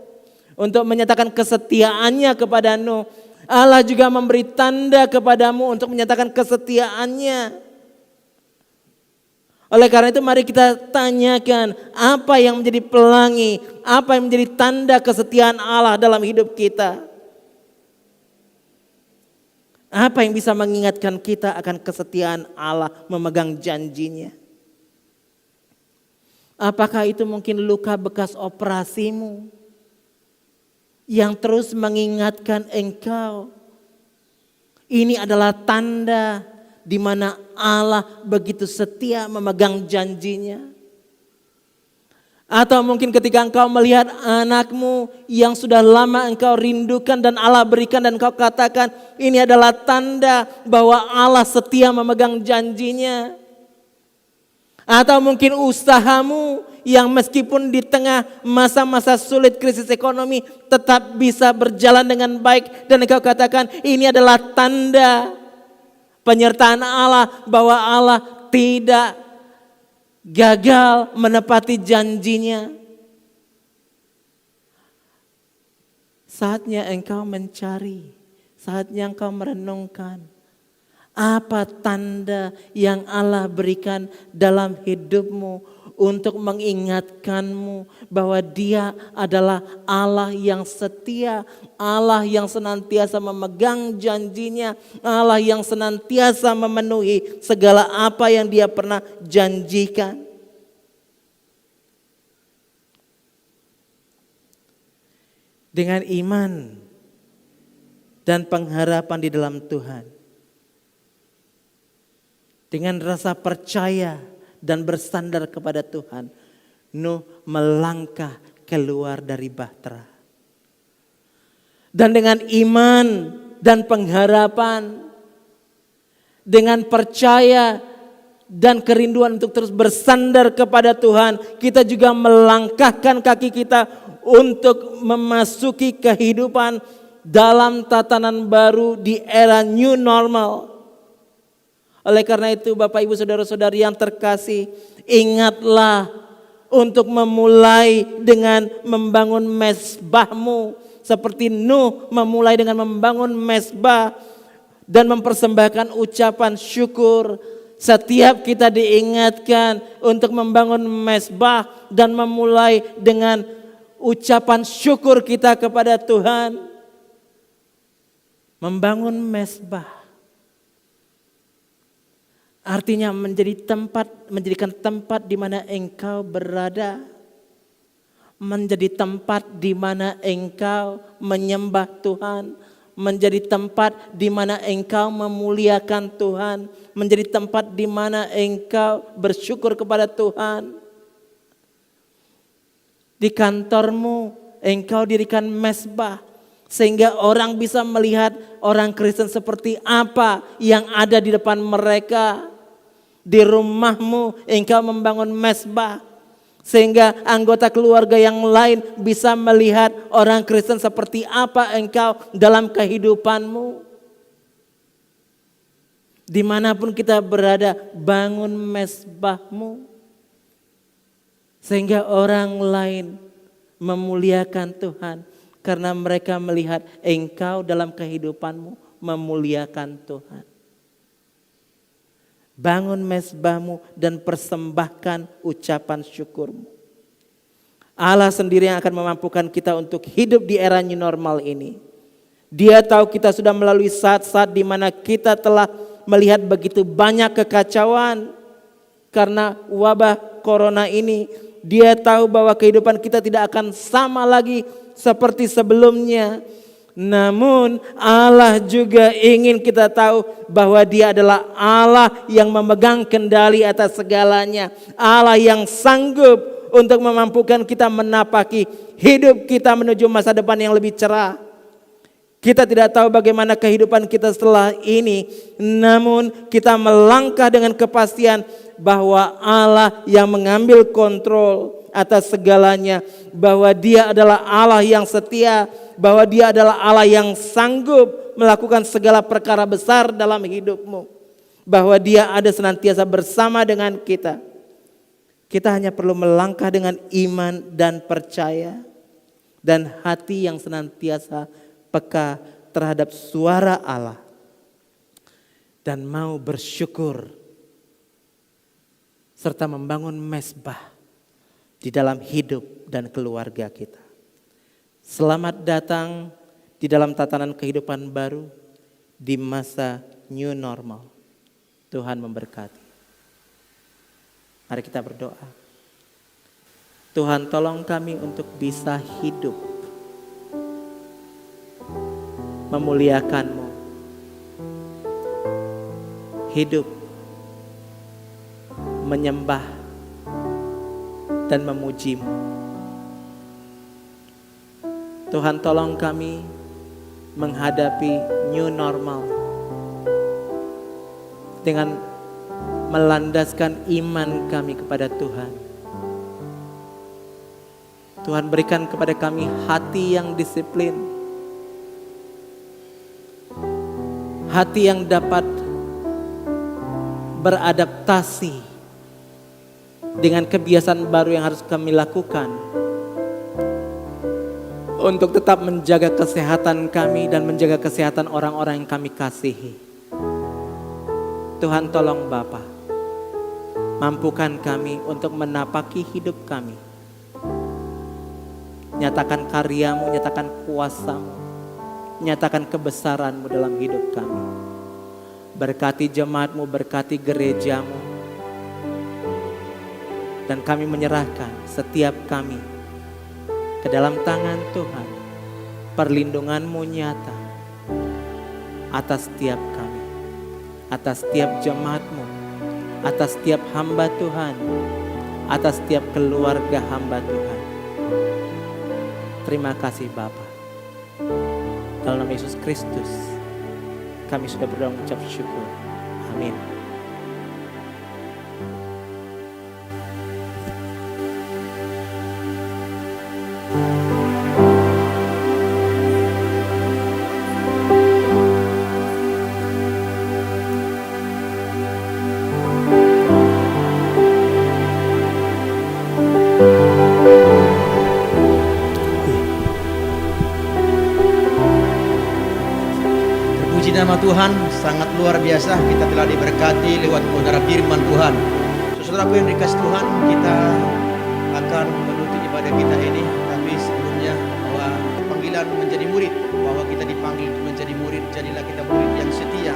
untuk menyatakan kesetiaannya kepada Nuh, Allah juga memberi tanda kepadamu untuk menyatakan kesetiaannya. Oleh karena itu mari kita tanyakan apa yang menjadi pelangi, apa yang menjadi tanda kesetiaan Allah dalam hidup kita. Apa yang bisa mengingatkan kita akan kesetiaan Allah memegang janjinya? Apakah itu mungkin luka bekas operasimu yang terus mengingatkan engkau? Ini adalah tanda di mana Allah begitu setia memegang janjinya. Atau mungkin ketika engkau melihat anakmu yang sudah lama engkau rindukan dan Allah berikan dan engkau katakan ini adalah tanda bahwa Allah setia memegang janjinya. Atau mungkin usahamu yang meskipun di tengah masa-masa sulit krisis ekonomi tetap bisa berjalan dengan baik dan engkau katakan ini adalah tanda penyertaan Allah bahwa Allah tidak gagal menepati janjinya. Saatnya engkau mencari, saatnya engkau merenungkan apa tanda yang Allah berikan dalam hidupmu untuk mengingatkanmu bahwa Dia adalah Allah yang setia, Allah yang senantiasa memegang janjinya, Allah yang senantiasa memenuhi segala apa yang Dia pernah janjikan. Dengan iman dan pengharapan di dalam Tuhan, dengan rasa percaya dan bersandar kepada Tuhan, Nuh melangkah keluar dari bahtera. Dan dengan iman dan pengharapan, dengan percaya dan kerinduan untuk terus bersandar kepada Tuhan, kita juga melangkahkan kaki kita untuk memasuki kehidupan dalam tatanan baru di era new normal. Oleh karena itu Bapak Ibu Saudara-saudari yang terkasih, ingatlah untuk memulai dengan membangun mezbahmu. Seperti Nuh memulai dengan membangun mezbah dan mempersembahkan ucapan syukur. Setiap kita diingatkan untuk membangun mezbah dan memulai dengan ucapan syukur kita kepada Tuhan. Membangun mezbah artinya menjadikan tempat di mana engkau berada, menjadi tempat di mana engkau menyembah Tuhan, menjadi tempat di mana engkau memuliakan Tuhan, menjadi tempat di mana engkau bersyukur kepada Tuhan. Di kantormu engkau dirikan mezbah sehingga orang bisa melihat orang Kristen seperti apa yang ada di depan mereka. Di rumahmu engkau membangun mezbah sehingga anggota keluarga yang lain bisa melihat orang Kristen seperti apa engkau dalam kehidupanmu. Dimanapun kita berada, bangun mezbahmu sehingga orang lain memuliakan Tuhan karena mereka melihat engkau dalam kehidupanmu memuliakan Tuhan. Bangun mezbahmu dan persembahkan ucapan syukurmu. Allah sendiri yang akan memampukan kita untuk hidup di era new normal ini. Dia tahu kita sudah melalui saat-saat di mana kita telah melihat begitu banyak kekacauan karena wabah corona ini. Dia tahu bahwa kehidupan kita tidak akan sama lagi seperti sebelumnya. Namun Allah juga ingin kita tahu bahwa Dia adalah Allah yang memegang kendali atas segalanya. Allah yang sanggup untuk memampukan kita menapaki hidup kita menuju masa depan yang lebih cerah. Kita tidak tahu bagaimana kehidupan kita setelah ini, namun kita melangkah dengan kepastian bahwa Allah yang mengambil kontrol atas segalanya, bahwa Dia adalah Allah yang setia, bahwa Dia adalah Allah yang sanggup melakukan segala perkara besar dalam hidupmu, bahwa Dia ada senantiasa bersama dengan kita. Kita hanya perlu melangkah dengan iman dan percaya dan hati yang senantiasa peka terhadap suara Allah dan mau bersyukur serta membangun mezbah di dalam hidup dan keluarga kita. Selamat datang di dalam tatanan kehidupan baru, di masa new normal. Tuhan memberkati. Mari kita berdoa. Tuhan, tolong kami untuk bisa hidup memuliakan-Mu, hidup menyembah dan memuji-Mu. Tuhan, tolong kami menghadapi new normal dengan melandaskan iman kami kepada Tuhan. Tuhan, berikan kepada kami hati yang disiplin, hati yang dapat beradaptasi dengan kebiasaan baru yang harus kami lakukan untuk tetap menjaga kesehatan kami dan menjaga kesehatan orang-orang yang kami kasihi. Tuhan, tolong Bapa, mampukan kami untuk menapaki hidup kami. Nyatakan karya-Mu, nyatakan kuasa-Mu, nyatakan kebesaran-Mu dalam hidup kami. Berkati jemaat-Mu, berkati gereja-Mu. Dan kami menyerahkan setiap kami ke dalam tangan Tuhan. Perlindungan-Mu nyata atas setiap kami, atas setiap jemaat-Mu, atas setiap hamba Tuhan, atas setiap keluarga hamba Tuhan. Terima kasih Bapa. Dalam nama Yesus Kristus kami sudah berdoa mengucap syukur. Amin. Nama Tuhan sangat luar biasa, kita telah diberkati lewat kebenaran firman Tuhan. Saudaraku yang dikasih Tuhan, kita akan menutup ibadah kita ini, tapi sebelumnya bahwa panggilan menjadi murid, bahwa kita dipanggil menjadi murid, jadilah kita murid yang setia,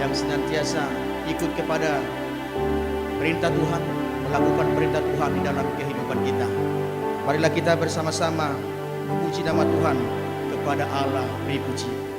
yang senantiasa ikut kepada perintah Tuhan, melakukan perintah Tuhan di dalam kehidupan kita. Marilah kita bersama-sama memuji nama Tuhan, kepada Allah beri puji.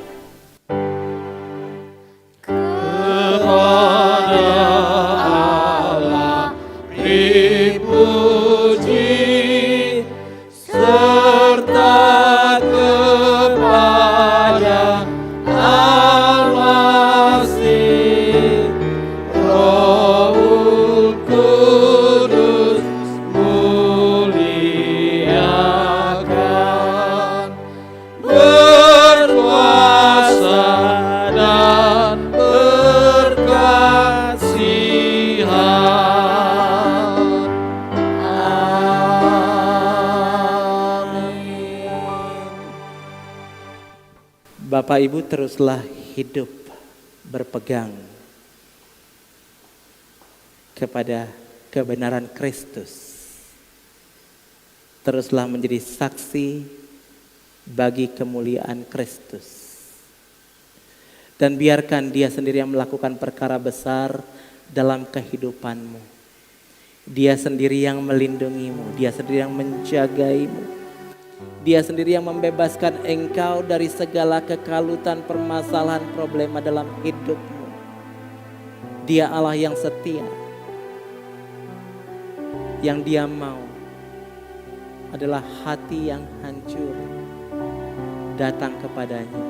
Bapak Ibu, teruslah hidup berpegang kepada kebenaran Kristus. Teruslah menjadi saksi bagi kemuliaan Kristus. Dan biarkan Dia sendiri yang melakukan perkara besar dalam kehidupanmu. Dia sendiri yang melindungimu, Dia sendiri yang menjagaimu. Dia sendiri yang membebaskan engkau dari segala kekalutan, permasalahan, problema dalam hidupmu. Dia Allah yang setia. Yang Dia mau adalah hati yang hancur datang kepadanya.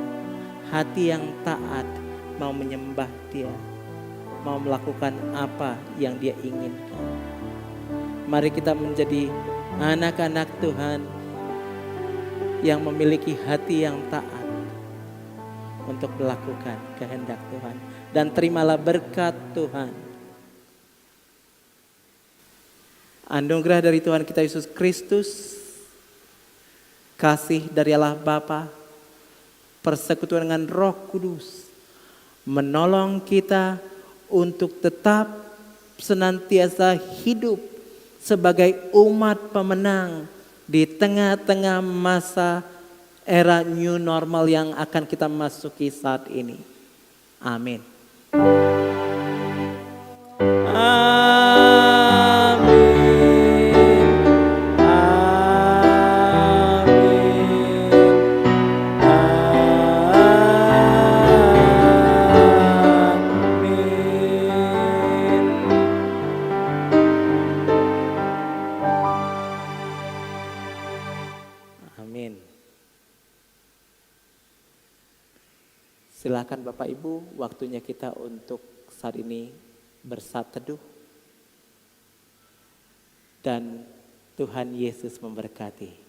Hati yang taat mau menyembah Dia, mau melakukan apa yang Dia inginkan. Mari kita menjadi anak-anak Tuhan yang memiliki hati yang taat untuk melakukan kehendak Tuhan. Dan terimalah berkat Tuhan. Anugerah dari Tuhan kita Yesus Kristus, kasih dari Allah Bapa, persekutuan dengan Roh Kudus, menolong kita untuk tetap senantiasa hidup sebagai umat pemenang di tengah-tengah masa era new normal yang akan kita masuki saat ini. Amin. Amin. Amin. Silakan Bapak Ibu, waktunya kita untuk saat ini bersat teduh. Dan Tuhan Yesus memberkati.